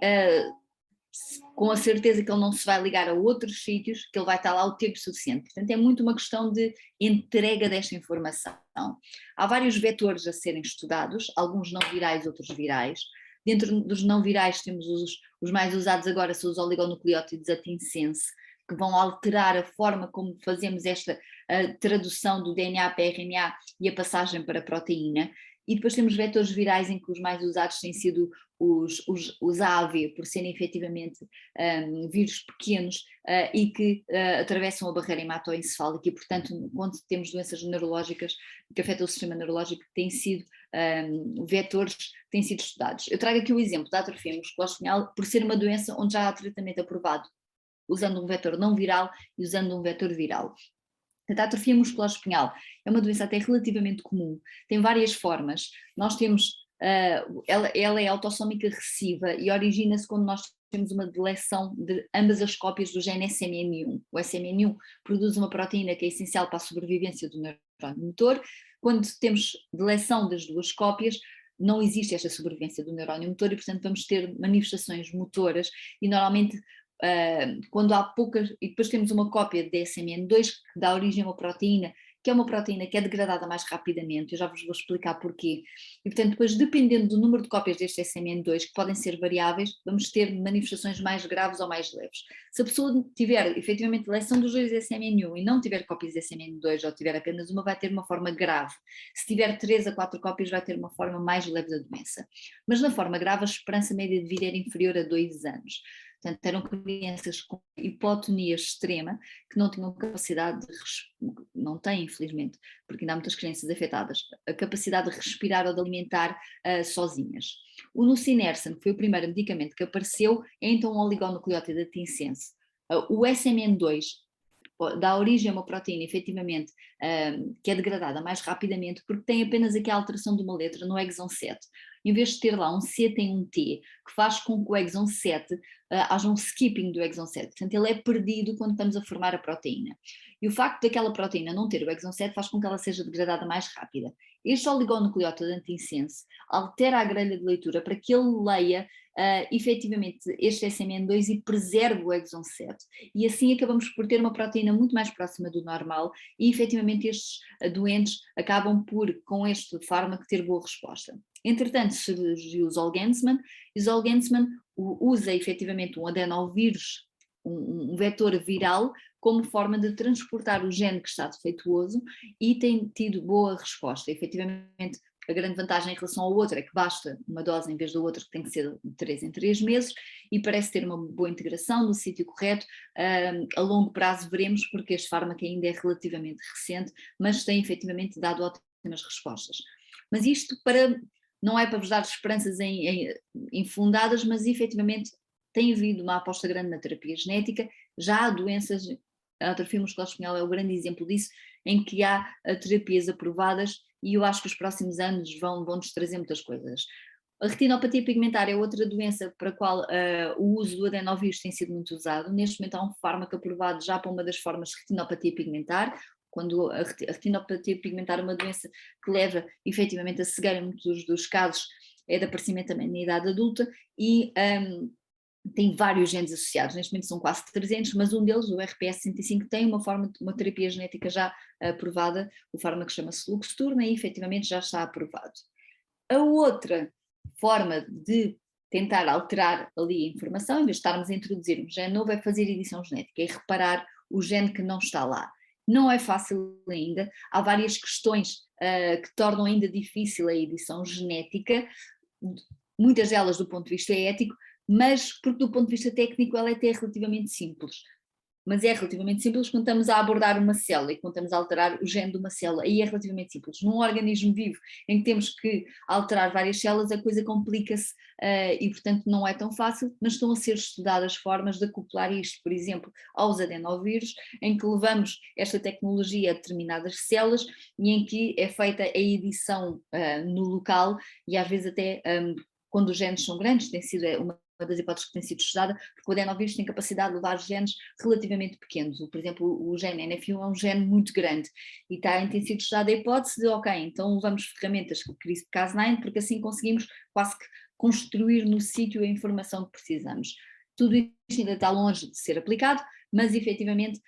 com a certeza que ele não se vai ligar a outros sítios, que ele vai estar lá o tempo suficiente. Portanto, é muito uma questão de entrega desta informação. Há vários vetores a serem estudados, alguns não virais, outros virais. Dentro dos não virais temos os mais usados agora, são os oligonucleótidos atinsense, que vão alterar a forma como fazemos esta tradução do DNA para RNA e a passagem para a proteína. E depois temos vetores virais, em que os mais usados têm sido os AAV, por serem efetivamente vírus pequenos e que atravessam a barreira hematoencefálica, e portanto, quando temos doenças neurológicas que afetam o sistema neurológico, têm sido vetores que têm sido estudados. Eu trago aqui o exemplo da atrofia muscular espinhal, por ser uma doença onde já há tratamento aprovado, usando um vetor não viral e usando um vetor viral. A atrofia muscular espinhal é uma doença até relativamente comum, tem várias formas. Nós temos, ela é autossômica recessiva e origina-se quando nós temos uma deleção de ambas as cópias do gene SMN1. O SMN1 produz uma proteína que é essencial para a sobrevivência do neurónio motor. Quando temos deleção das duas cópias, não existe esta sobrevivência do neurónio motor, e portanto vamos ter manifestações motoras, e normalmente quando há poucas, e depois temos uma cópia de SMN2 que dá origem a uma proteína, que é uma proteína que é degradada mais rapidamente. Eu já vos vou explicar porquê. E portanto, depois, dependendo do número de cópias deste SMN2, que podem ser variáveis, vamos ter manifestações mais graves ou mais leves. Se a pessoa tiver efetivamente deleção dos dois SMN1 e não tiver cópias de SMN2, ou tiver apenas uma, vai ter uma forma grave. Se tiver 3 a 4 cópias, vai ter uma forma mais leve da doença. Mas na forma grave, a esperança média de vida era inferior a 2 anos. Portanto, eram crianças com hipotonia extrema, que não tinham capacidade não têm, infelizmente, porque ainda há muitas crianças afetadas, a capacidade de respirar ou de alimentar sozinhas. O nusinersen foi o primeiro medicamento que apareceu, é então um oligonucleótido de antisense. O SMN2 dá origem a uma proteína, efetivamente, que é degradada mais rapidamente, porque tem apenas aqui a alteração de uma letra no exon 7. Em vez de ter lá um C, tem um T, que faz com que o exon 7 haja um skipping do exon 7. Portanto, ele é perdido quando estamos a formar a proteína. E o facto daquela proteína não ter o exon 7 faz com que ela seja degradada mais rápida. Este oligonucleótido antisense altera a grelha de leitura para que ele leia efetivamente este SMN2 e preserve o exon 7. E assim acabamos por ter uma proteína muito mais próxima do normal e efetivamente estes doentes acabam por, com este fármaco, ter boa resposta. Entretanto, surgiu o Zolgensma, e o Zolgensma usa efetivamente um adenovírus, um vetor viral, como forma de transportar o gene que está defeituoso e tem tido boa resposta. Efetivamente, a grande vantagem em relação ao outro é que basta uma dose em vez do outro, que tem que ser de 3 em 3 meses, e parece ter uma boa integração no sítio correto. A longo prazo veremos, porque este fármaco ainda é relativamente recente, mas tem efetivamente dado ótimas respostas. Mas isto não é para vos dar esperanças infundadas, mas efetivamente tem havido uma aposta grande na terapia genética. Já há doenças, a atrofia muscular espinhal é o grande exemplo disso, em que há terapias aprovadas, e eu acho que os próximos anos vão-nos trazer muitas coisas. A retinopatia pigmentar é outra doença para a qual o uso do adenovírus tem sido muito usado. Neste momento há um fármaco aprovado já para uma das formas de retinopatia pigmentar, quando a retinopatia pigmentar é uma doença que leva efetivamente a cegueira, em muitos dos casos é de aparecimento também na idade adulta, e tem vários genes associados, neste momento são quase 300, mas um deles, o RPS65, tem uma terapia genética já aprovada, o fármaco chama-se Luxturna e efetivamente já está aprovado. A outra forma de tentar alterar ali a informação, em vez de estarmos a introduzir um gene novo, é fazer edição genética, é reparar o gene que não está lá. Não é fácil ainda, há várias questões que tornam ainda difícil a edição genética, muitas delas do ponto de vista ético, mas porque do ponto de vista técnico ela é até relativamente simples. Mas é relativamente simples quando estamos a abordar uma célula e quando estamos a alterar o gene de uma célula, aí é relativamente simples. Num organismo vivo em que temos que alterar várias células, a coisa complica-se e portanto não é tão fácil, mas estão a ser estudadas formas de acoplar isto, por exemplo, aos adenovírus, em que levamos esta tecnologia a determinadas células e em que é feita a edição no local e às vezes até quando os genes são grandes, tem sido uma das hipóteses que tem sido estudada, porque o adenovírus tem capacidade de levar genes relativamente pequenos. Por exemplo, o gene NF1 é um gene muito grande e tem sido estudada a hipótese de, ok, então levamos ferramentas como CRISPR-Cas9, porque assim conseguimos quase que construir no sítio a informação que precisamos. Tudo isto ainda está longe de ser aplicado, mas efetivamente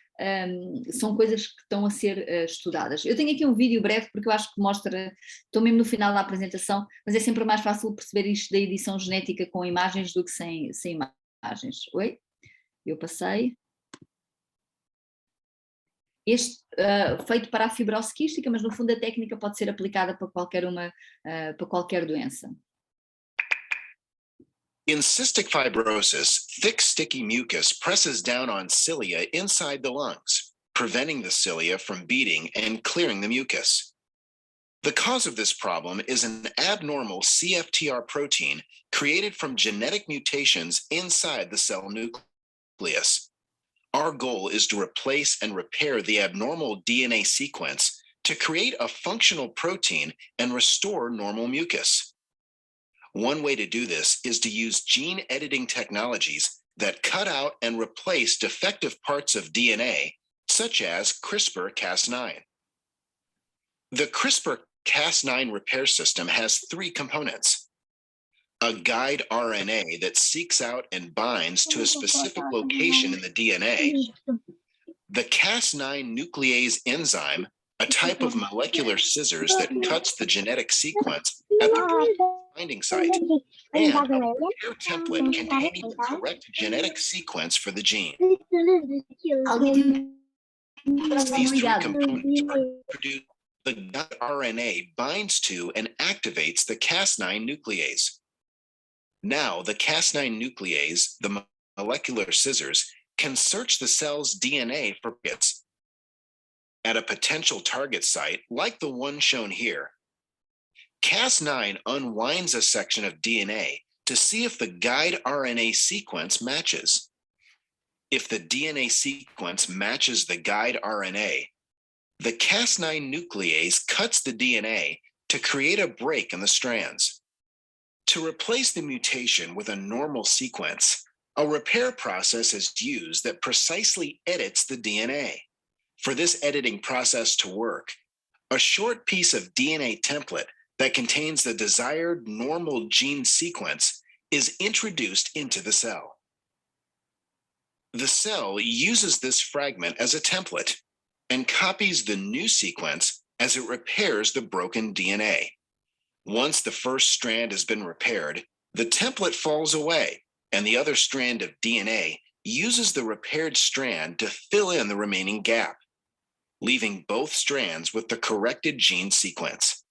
são coisas que estão a ser estudadas. Eu tenho aqui um vídeo breve porque eu acho que mostra, estou mesmo no final da apresentação, mas é sempre mais fácil perceber isto da edição genética com imagens do que sem imagens. Oi? Eu passei. Este feito para a fibrose quística, mas no fundo a técnica pode ser aplicada para qualquer doença. In cystic fibrosis, thick, sticky mucus presses down on cilia inside the lungs, preventing the cilia from beating and clearing the mucus. The cause of this problem is an abnormal CFTR protein created from genetic mutations inside the cell nucleus. Our goal is to replace and repair the abnormal DNA sequence to create a functional protein and restore normal mucus. One way to do this is to use gene editing technologies that cut out and replace defective parts of DNA, such as CRISPR-Cas9. The CRISPR-Cas9 repair system has 3 components: a guide RNA that seeks out and binds to a specific location in the DNA, the Cas9 nuclease enzyme, a type of molecular scissors that cuts the genetic sequence at the binding site, and a repair template containing the correct genetic sequence for the gene. These 3 components are produced. The guide RNA binds to and activates the Cas9 nuclease. Now, the Cas9 nuclease, the molecular scissors can search the cell's DNA for hits. At a potential target site, like the one shown here, Cas9 unwinds a section of DNA to see if the guide RNA sequence matches. If the DNA sequence matches the guide RNA, the Cas9 nuclease cuts the DNA to create a break in the strands. To replace the mutation with a normal sequence, a repair process is used that precisely edits the DNA. For this editing process to work, a short piece of DNA template that contains the desired normal gene sequence is introduced into the cell. The cell uses this fragment as a template and copies the new sequence as it repairs the broken DNA. Once the first strand has been repaired, the template falls away, and the other strand of DNA uses the repaired strand to fill in the remaining gap, leaving both strands with the corrected gene sequence.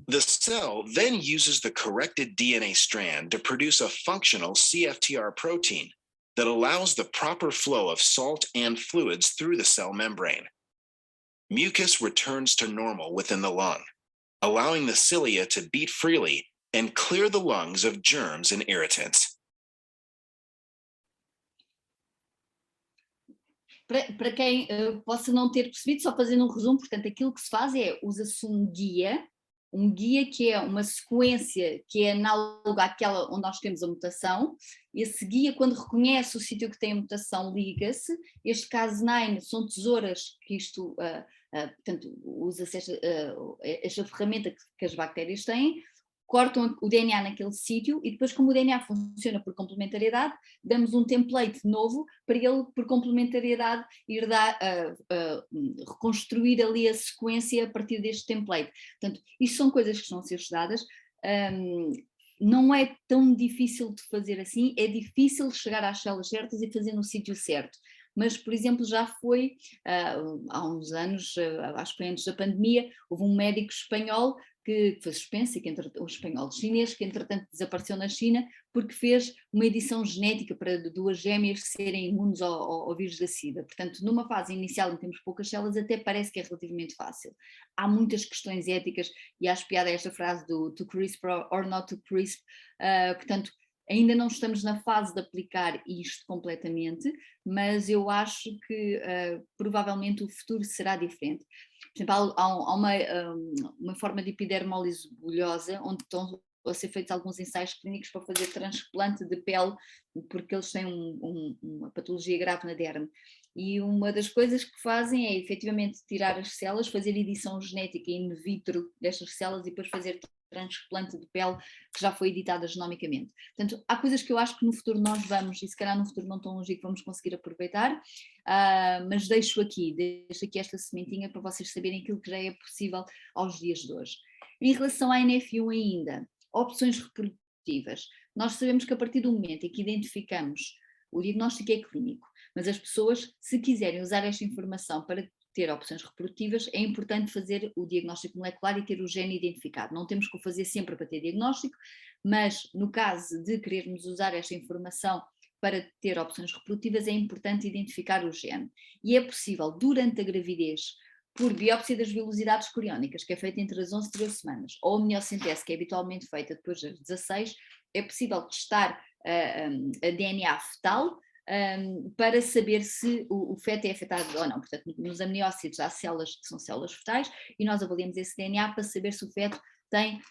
The cell then uses the corrected DNA strand to produce a functional CFTR protein that allows the proper flow of salt and fluids through the cell membrane. Mucus returns to normal within the lung, allowing the cilia to beat freely and clear the lungs of germs and irritants. Para quem possa não ter percebido, só fazendo um resumo, portanto, aquilo que se faz é, usa-se um guia que é uma sequência que é análoga àquela onde nós temos a mutação. Esse guia, quando reconhece o sítio que tem a mutação, liga-se. Este Cas9 são tesouras que isto, portanto, usa-se esta ferramenta que as bactérias têm, cortam o DNA naquele sítio e depois, como o DNA funciona por complementariedade, damos um template novo para ele, por complementariedade, ir reconstruir ali a sequência a partir deste template. Portanto, isto são coisas que estão a ser estudadas. Não é tão difícil de fazer assim, é difícil chegar às células certas e fazer no sítio certo. Mas, por exemplo, já foi, há uns anos, acho que foi antes da pandemia, houve um médico espanhol que foi suspenso, um espanhol chinês, que entretanto desapareceu na China, porque fez uma edição genética para duas gêmeas serem imunes ao vírus da SIDA. Portanto, numa fase inicial em que temos poucas células, até parece que é relativamente fácil. Há muitas questões éticas, e acho piada esta frase do to CRISPR or not to CRISPR, portanto, ainda não estamos na fase de aplicar isto completamente, mas eu acho que provavelmente o futuro será diferente. Por exemplo, há uma forma de epidermólise bulhosa, onde estão a ser feitos alguns ensaios clínicos para fazer transplante de pele, porque eles têm uma patologia grave na derme. E uma das coisas que fazem é efetivamente tirar as células, fazer edição genética in vitro destas células e depois fazer transplante de pele que já foi editada genomicamente. Portanto, há coisas que eu acho que no futuro nós vamos, e se calhar num futuro não tão longe, que vamos conseguir aproveitar, mas deixo aqui esta sementinha para vocês saberem aquilo que já é possível aos dias de hoje. Em relação à NF1 ainda, opções reprodutivas. Nós sabemos que a partir do momento em que identificamos, o diagnóstico é clínico, mas as pessoas, se quiserem usar esta informação para ter opções reprodutivas, é importante fazer o diagnóstico molecular e ter o gene identificado. Não temos que o fazer sempre para ter diagnóstico, mas no caso de querermos usar esta informação para ter opções reprodutivas, é importante identificar o gene. E é possível, durante a gravidez, por biópsia das velocidades coriónicas, que é feita entre as 11 e 13 semanas, ou a amniocentese, que é habitualmente feita depois das 16, é possível testar a DNA fetal, para saber se o feto é afetado ou não. Portanto, nos amniócitos há células que são células fetais e nós avaliamos esse DNA para saber se o feto tem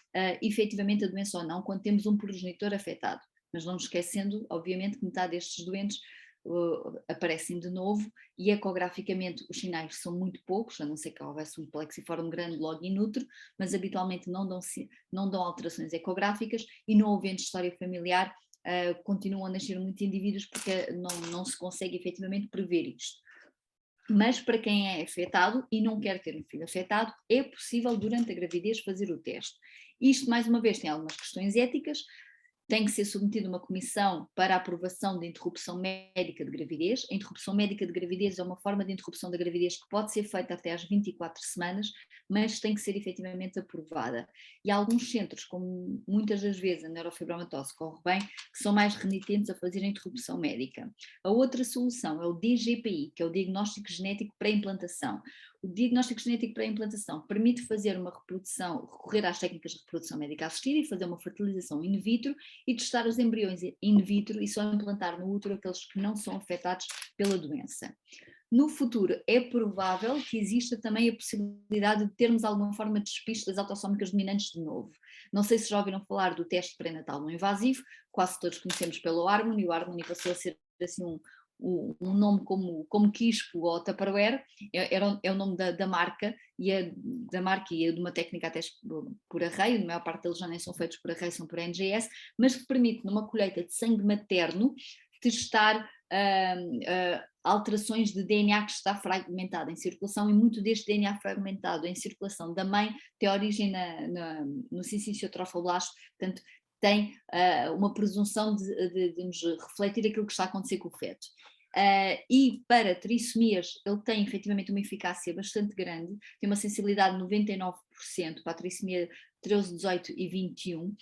efetivamente a doença ou não, quando temos um progenitor afetado. Mas não nos esquecendo, obviamente, que metade destes doentes aparecem de novo e ecograficamente os sinais são muito poucos, a não ser que houvesse um plexiforme grande logo in utero, mas habitualmente não dão alterações ecográficas e não havendo história familiar, continuam a nascer muitos indivíduos porque não se consegue efetivamente prever isto. Mas para quem é afetado e não quer ter um filho afetado, é possível durante a gravidez fazer o teste. Isto, mais uma vez, tem algumas questões éticas. tem que ser submetido a uma comissão para a aprovação de interrupção médica de gravidez. A interrupção médica de gravidez é uma forma de interrupção da gravidez que pode ser feita até às 24 semanas, mas tem que ser efetivamente aprovada. E há alguns centros, como muitas das vezes a neurofibromatose corre bem, que são mais renitentes a fazer a interrupção médica. A outra solução é o DGPI, que é o Diagnóstico Genético Pré-Implantação. O diagnóstico genético pré-implantação permite fazer uma reprodução, recorrer às técnicas de reprodução médica assistida e fazer uma fertilização in vitro e testar os embriões in vitro e só implantar no útero aqueles que não são afetados pela doença. No futuro é provável que exista também a possibilidade de termos alguma forma de despiste das autossómicas dominantes de novo. Não sei se já ouviram falar do teste pré-natal não invasivo, quase todos conhecemos pelo Harmony, o Harmony passou a ser assim um nome como Quispo ou Tupperware, é o nome da marca e é de uma técnica até por arraio, a maior parte deles já nem são feitos por arraio, são por NGS, mas que permite numa colheita de sangue materno testar alterações de DNA que está fragmentado em circulação, e muito deste DNA fragmentado em circulação da mãe tem origem no sincício trofoblasto, portanto tem uma presunção de nos refletir aquilo que está a acontecer com o feto. E para trissomias ele tem efetivamente uma eficácia bastante grande, tem uma sensibilidade de 99% para a trissomia 13, 18 e 21,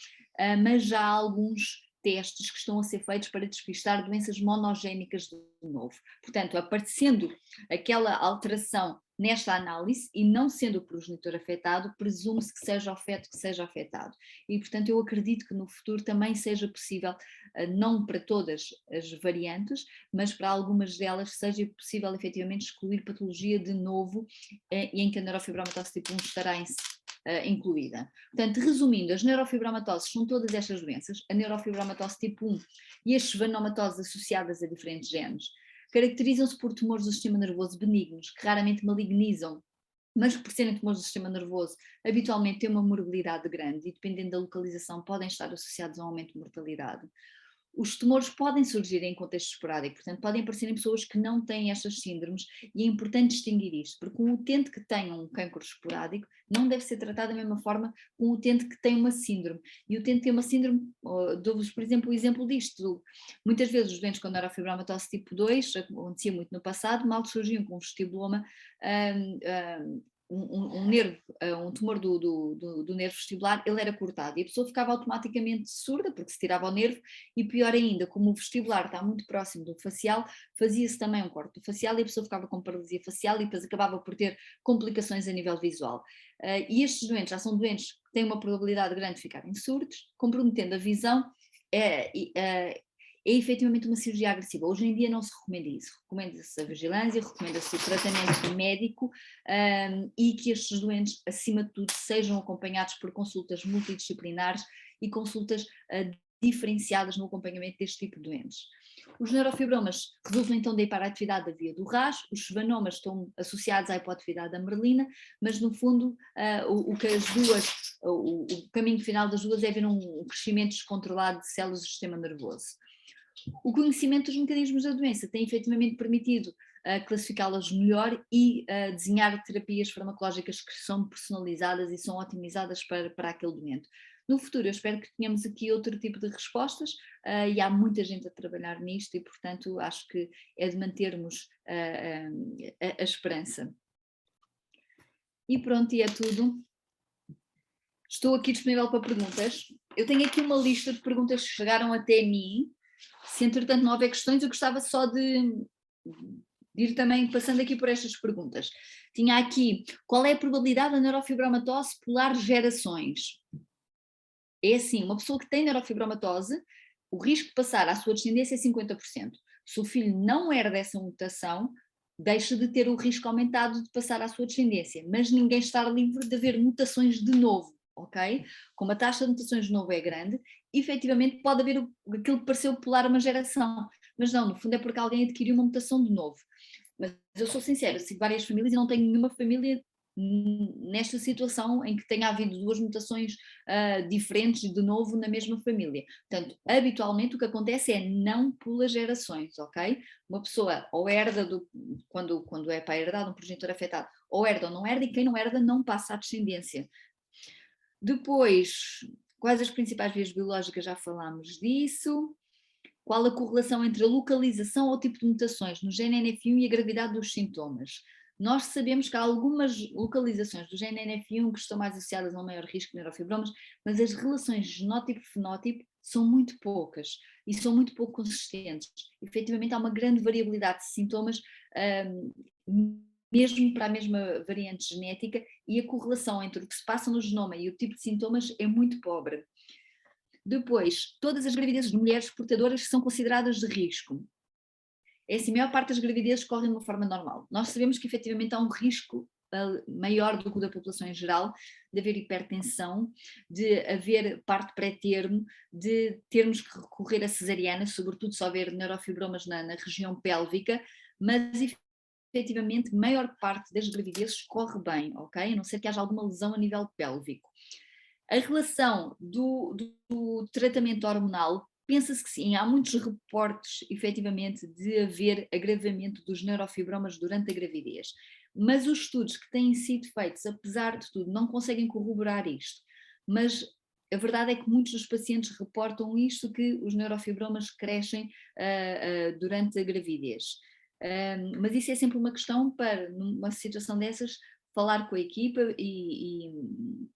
mas já há alguns testes que estão a ser feitos para despistar doenças monogénicas de novo. Portanto, aparecendo aquela alteração nesta análise e não sendo o progenitor afetado, presume-se que seja o feto que seja afetado. E, portanto, eu acredito que no futuro também seja possível, não para todas as variantes, mas para algumas delas seja possível efetivamente excluir patologia de novo, e em que a neurofibromatose tipo 1 estará incluída. Portanto, resumindo, as neurofibromatoses são todas estas doenças, a neurofibromatose tipo 1 e as schwannomatoses associadas a diferentes genes, caracterizam-se por tumores do sistema nervoso benignos, que raramente malignizam, mas que por serem tumores do sistema nervoso, habitualmente têm uma morbilidade grande e, dependendo da localização, podem estar associados a um aumento de mortalidade. Os tumores podem surgir em contexto esporádico, portanto podem aparecer em pessoas que não têm estas síndromes, e é importante distinguir isto, porque um utente que tenha um cancro esporádico não deve ser tratado da mesma forma que um utente que tem uma síndrome. E o utente que tem uma síndrome, dou-vos por exemplo o exemplo disto, muitas vezes os doentes com neurofibromatose tipo 2, acontecia muito no passado, mal surgiam com um vestibuloma, um nervo, um tumor do nervo vestibular, ele era cortado e a pessoa ficava automaticamente surda porque se tirava o nervo, e pior ainda, como o vestibular está muito próximo do facial, fazia-se também um corte do facial e a pessoa ficava com paralisia facial e depois acabava por ter complicações a nível visual. E estes doentes já são doentes que têm uma probabilidade grande de ficarem surdos, comprometendo a visão. É efetivamente uma cirurgia agressiva. Hoje em dia não se recomenda isso, recomenda-se a vigilância, recomenda-se o tratamento médico, e que estes doentes, acima de tudo, sejam acompanhados por consultas multidisciplinares e consultas diferenciadas no acompanhamento deste tipo de doentes. Os neurofibromas resultam então da hiperatividade da via do RAS, os schwannomas estão associados à hipoatividade da merlina, mas no fundo o caminho final das duas é haver um crescimento descontrolado de células do sistema nervoso. O conhecimento dos mecanismos da doença tem efetivamente permitido classificá-las melhor e desenhar terapias farmacológicas que são personalizadas e são otimizadas para aquele momento. No futuro eu espero que tenhamos aqui outro tipo de respostas, e há muita gente a trabalhar nisto e portanto acho que é de mantermos a esperança. E pronto, e é tudo. Estou aqui disponível para perguntas. Eu tenho aqui uma lista de perguntas que chegaram até mim. Se entretanto não houver questões, eu gostava só de ir também passando aqui por estas perguntas. Tinha aqui, qual é a probabilidade da neurofibromatose pular gerações? É assim, uma pessoa que tem neurofibromatose, o risco de passar à sua descendência é 50%. Se o filho não herda essa mutação, deixa de ter o risco aumentado de passar à sua descendência, mas ninguém está livre de haver mutações de novo, ok? Como a taxa de mutações de novo é grande, efetivamente pode haver aquilo que pareceu pular uma geração, mas não, no fundo é porque alguém adquiriu uma mutação de novo. Mas eu sou sincera, sigo várias famílias e não tenho nenhuma família nesta situação em que tenha havido duas mutações diferentes de novo na mesma família. Portanto, habitualmente o que acontece é não pula gerações, ok? Uma pessoa ou herda, quando é para herdar um progenitor afetado, ou herda ou não herda, e quem não herda não passa à descendência. Depois, Quais as principais vias biológicas? Já falámos disso. Qual a correlação entre a localização ou tipo de mutações no gene NF1 e a gravidade dos sintomas? Nós sabemos que há algumas localizações do gene NF1 que estão mais associadas a um maior risco de neurofibromas, mas as relações genótipo-fenótipo são muito poucas e são muito pouco consistentes. Efetivamente há uma grande variabilidade de sintomas, mesmo para a mesma variante genética, e a correlação entre o que se passa no genoma e o tipo de sintomas é muito pobre. Depois, todas as gravidezes de mulheres portadoras são consideradas de risco. É assim, a maior parte das gravidezes correm de uma forma normal. Nós sabemos que efetivamente há um risco maior do que o da população em geral, de haver hipertensão, de haver parto pré-termo, de termos que recorrer a cesariana, sobretudo se houver neurofibromas na região pélvica, mas efetivamente a maior parte das gravidezes corre bem, ok? A não ser que haja alguma lesão a nível pélvico. A relação do tratamento hormonal, pensa-se que sim, há muitos reportes efetivamente de haver agravamento dos neurofibromas durante a gravidez, mas os estudos que têm sido feitos, apesar de tudo, não conseguem corroborar isto, mas a verdade é que muitos dos pacientes reportam isto, que os neurofibromas crescem durante a gravidez. Mas isso é sempre uma questão para, numa situação dessas, falar com a equipa e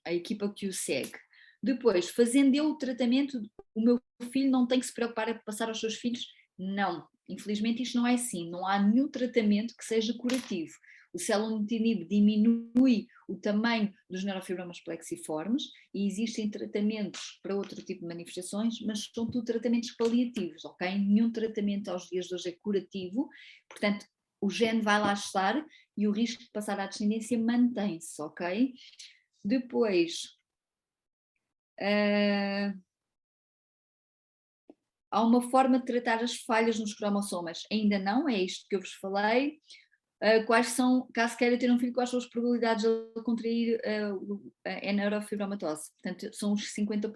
a equipa que o segue. Depois, fazendo eu o tratamento, o meu filho não tem que se preocupar em passar aos seus filhos? Não, infelizmente isto não é assim, não há nenhum tratamento que seja curativo. O celulotinib diminui o tamanho dos neurofibromas plexiformes e existem tratamentos para outro tipo de manifestações, mas são tudo tratamentos paliativos, ok? Nenhum tratamento aos dias de hoje é curativo, portanto o gene vai lá estar e o risco de passar à descendência mantém-se, ok? Depois, há uma forma de tratar as falhas nos cromossomas? Ainda não, é isto que eu vos falei. Quais são, caso queira ter um filho, quais são as probabilidades de ele contrair a neurofibromatose? Portanto, são os 50%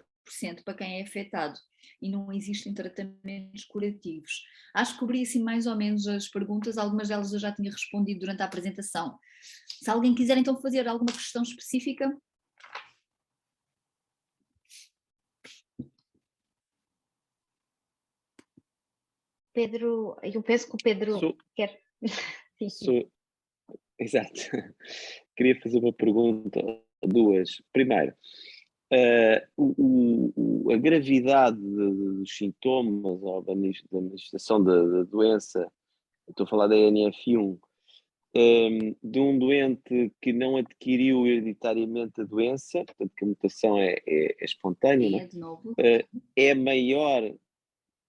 para quem é afetado e não existem tratamentos curativos. Acho que cobri assim mais ou menos as perguntas, algumas delas eu já tinha respondido durante a apresentação. Se alguém quiser então fazer alguma questão específica. Pedro, eu penso que o Pedro quer. Exato. Queria fazer uma pergunta, duas. Primeiro, a gravidade dos sintomas ou da manifestação da doença, estou a falar da NF1, de um doente que não adquiriu hereditariamente a doença, portanto que a mutação é espontânea, É de novo. é maior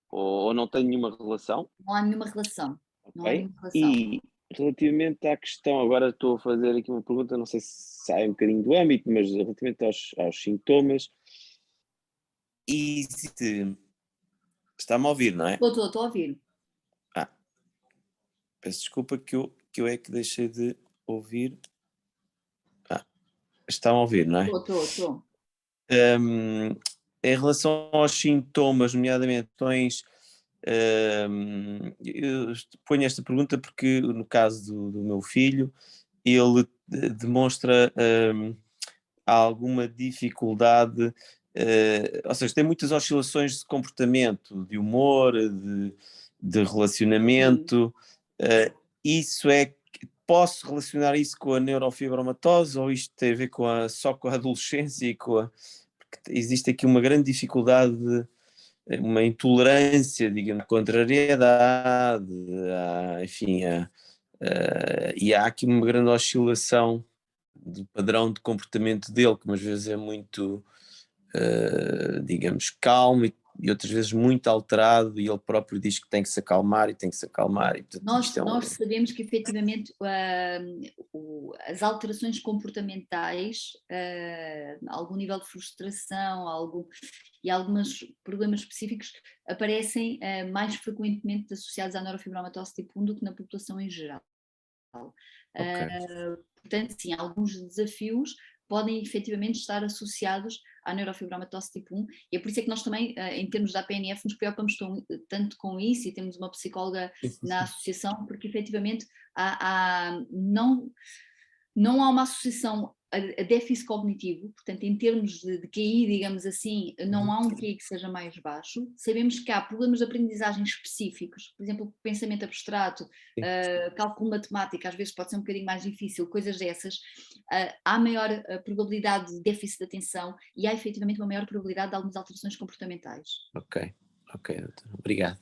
ou não tem nenhuma relação? Não há nenhuma relação. Okay. Não há nenhuma relação. E relativamente à questão, agora estou a fazer aqui uma pergunta, não sei se sai um bocadinho do âmbito, mas relativamente aos sintomas, existe... Está-me a ouvir, não é? Estou a ouvir. Peço desculpa que eu é que deixei de ouvir. Está-me a ouvir, não é? Estou. Em relação aos sintomas, nomeadamente questões, eu ponho esta pergunta porque no caso do meu filho, ele demonstra alguma dificuldade, ou seja, tem muitas oscilações de comportamento, de humor, de relacionamento. Isso posso relacionar isso com a neurofibromatose ou isto tem a ver só com a adolescência e porque existe aqui uma grande dificuldade, uma intolerância, digamos, contrariedade, enfim, e há aqui uma grande oscilação do padrão de comportamento dele, que umas vezes é muito, digamos, calmo e outras vezes muito alterado, e ele próprio diz que tem que se acalmar e portanto, nós sabemos que efetivamente as alterações comportamentais, algum nível de frustração e alguns problemas específicos aparecem mais frequentemente associados à neurofibromatose tipo 1 do que na população em geral. Portanto, sim, alguns desafios podem efetivamente estar associados à neurofibromatose tipo 1, e é por isso é que nós também, em termos da APNF, nos preocupamos tanto com isso, e temos uma psicóloga na associação, porque efetivamente não há uma associação a déficit cognitivo, portanto, em termos de QI, digamos assim, não há um QI que seja mais baixo. Sabemos que há problemas de aprendizagem específicos, por exemplo, pensamento abstrato, cálculo matemático, às vezes pode ser um bocadinho mais difícil, coisas dessas. Há maior probabilidade de déficit de atenção e há efetivamente uma maior probabilidade de algumas alterações comportamentais. Ok, doutor. Obrigado.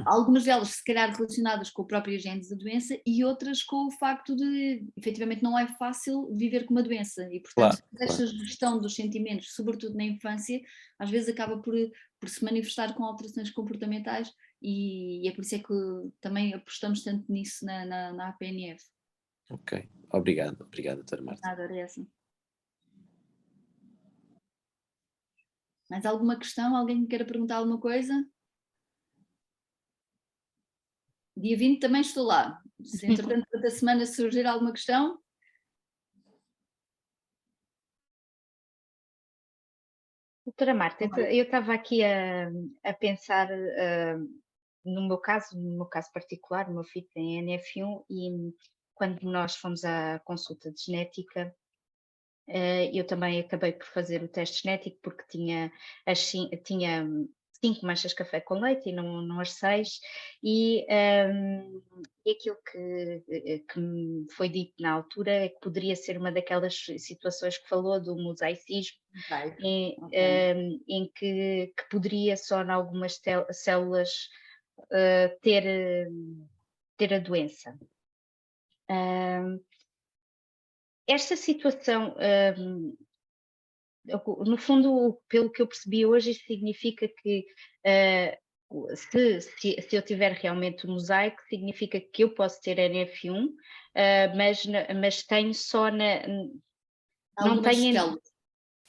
Algumas delas, se calhar, relacionadas com a própria gênese da doença e outras com o facto de, efetivamente, não é fácil viver com uma doença e, portanto, esta gestão dos sentimentos, sobretudo na infância, às vezes acaba por se manifestar com alterações comportamentais e é por isso é que também apostamos tanto nisso na APNF. Ok, obrigado, doutora Marta. Nada, era essa. Mais alguma questão? Alguém queira perguntar alguma coisa? Dia 20 também estou lá. Se entretanto durante a semana surgir alguma questão. Doutora Marta, eu estava aqui a pensar, no meu caso particular, o meu filho tem NF1 e quando nós fomos à consulta de genética, eu também acabei por fazer o teste genético porque tinha 5 manchas de café com leite e não as 6, e aquilo que me foi dito na altura é que poderia ser uma daquelas situações que falou do mosaicismo, em que poderia só em algumas células ter a doença. Esta situação, no fundo, pelo que eu percebi hoje, isto significa que se eu tiver realmente o mosaico, significa que eu posso ter NF1, mas tenho só não tenho. Células.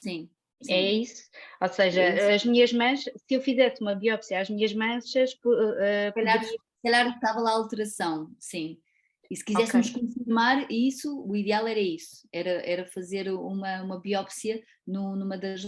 Sim. É isso? Ou seja, as minhas manchas, se eu fizesse uma biópsia às minhas manchas, se calhar estava lá a alteração, sim. E se quiséssemos confirmar isso, o ideal era isso, era fazer uma biópsia numa das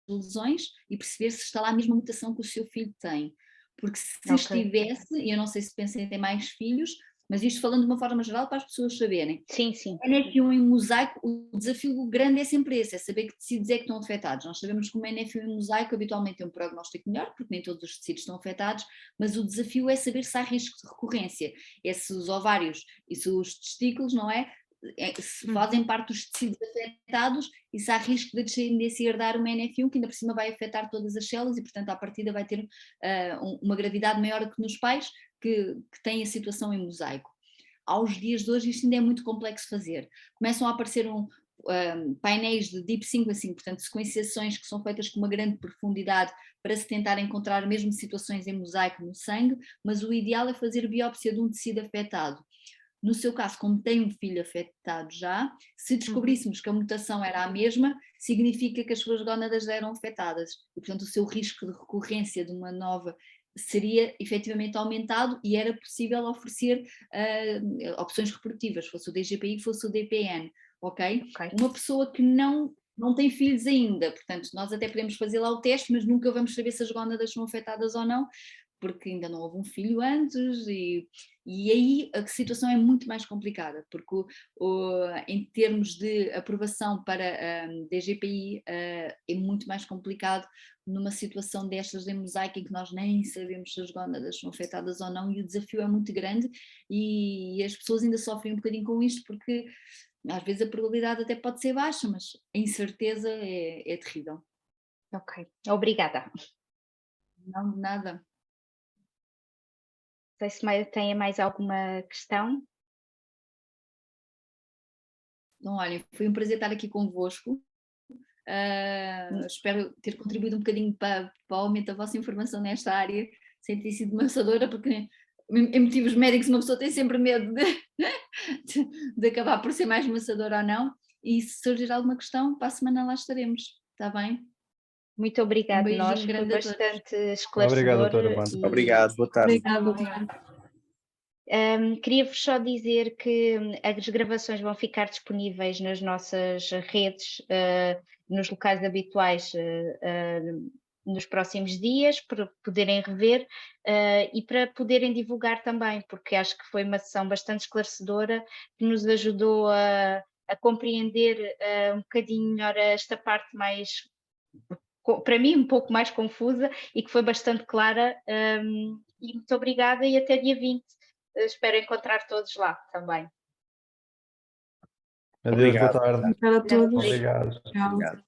lesões e perceber se está lá a mesma mutação que o seu filho tem. Porque se estivesse, e eu não sei se pensam em ter mais filhos, mas isto falando de uma forma geral para as pessoas saberem. Sim. NF1 em mosaico, o desafio grande é sempre esse, é saber que tecidos é que estão afetados. Nós sabemos que uma NF1 em mosaico habitualmente tem um prognóstico melhor, porque nem todos os tecidos estão afetados, mas o desafio é saber se há risco de recorrência. É se os ovários e se os testículos, não é? Se fazem parte dos tecidos afetados e se há risco de descendência herdar uma NF1 que ainda por cima vai afetar todas as células e portanto à partida vai ter uma gravidade maior que nos pais que têm a situação em mosaico. Aos dias de hoje isto ainda é muito complexo fazer. Começam a aparecer painéis de deep sequencing, portanto sequenciações que são feitas com uma grande profundidade para se tentar encontrar mesmo situações em mosaico no sangue, mas o ideal é fazer biópsia de um tecido afetado. No seu caso, como tem um filho afetado já, se descobríssemos que a mutação era a mesma, significa que as suas gónadas eram afetadas e, portanto, o seu risco de recorrência de uma nova seria efetivamente aumentado e era possível oferecer opções reprodutivas, fosse o DGPI, fosse o DPN, ok? Uma pessoa que não tem filhos ainda, portanto, nós até podemos fazer lá o teste, mas nunca vamos saber se as gónadas são afetadas ou não, porque ainda não houve um filho antes e aí a situação é muito mais complicada, porque em termos de aprovação para DGPI é muito mais complicado numa situação destas em mosaico em que nós nem sabemos se as gónadas são afetadas ou não e o desafio é muito grande e as pessoas ainda sofrem um bocadinho com isto porque às vezes a probabilidade até pode ser baixa, mas a incerteza é terrível. Ok, obrigada. Não, de nada. Não sei se tem mais alguma questão. Então, olhem, foi um prazer estar aqui convosco. Espero ter contribuído um bocadinho para o aumento da vossa informação nesta área, sem ter sido maçadora, porque em motivos médicos uma pessoa tem sempre medo de acabar por ser mais maçadora ou não. E se surgir alguma questão, para a semana lá estaremos, está bem? Muito obrigada, nós foi bastante esclarecedor. Obrigado, doutora Marta. Obrigado, boa tarde. Obrigada. Queria-vos só dizer que as gravações vão ficar disponíveis nas nossas redes, nos locais habituais nos próximos dias, para poderem rever e para poderem divulgar também, porque acho que foi uma sessão bastante esclarecedora que nos ajudou a a compreender um bocadinho melhor esta parte mais, para mim, um pouco mais confusa e que foi bastante clara. E muito obrigada e até dia 20. Espero encontrar todos lá também. Adeus, boa Obrigado. tarde. Obrigada a todos. Obrigado. Tchau. Obrigado.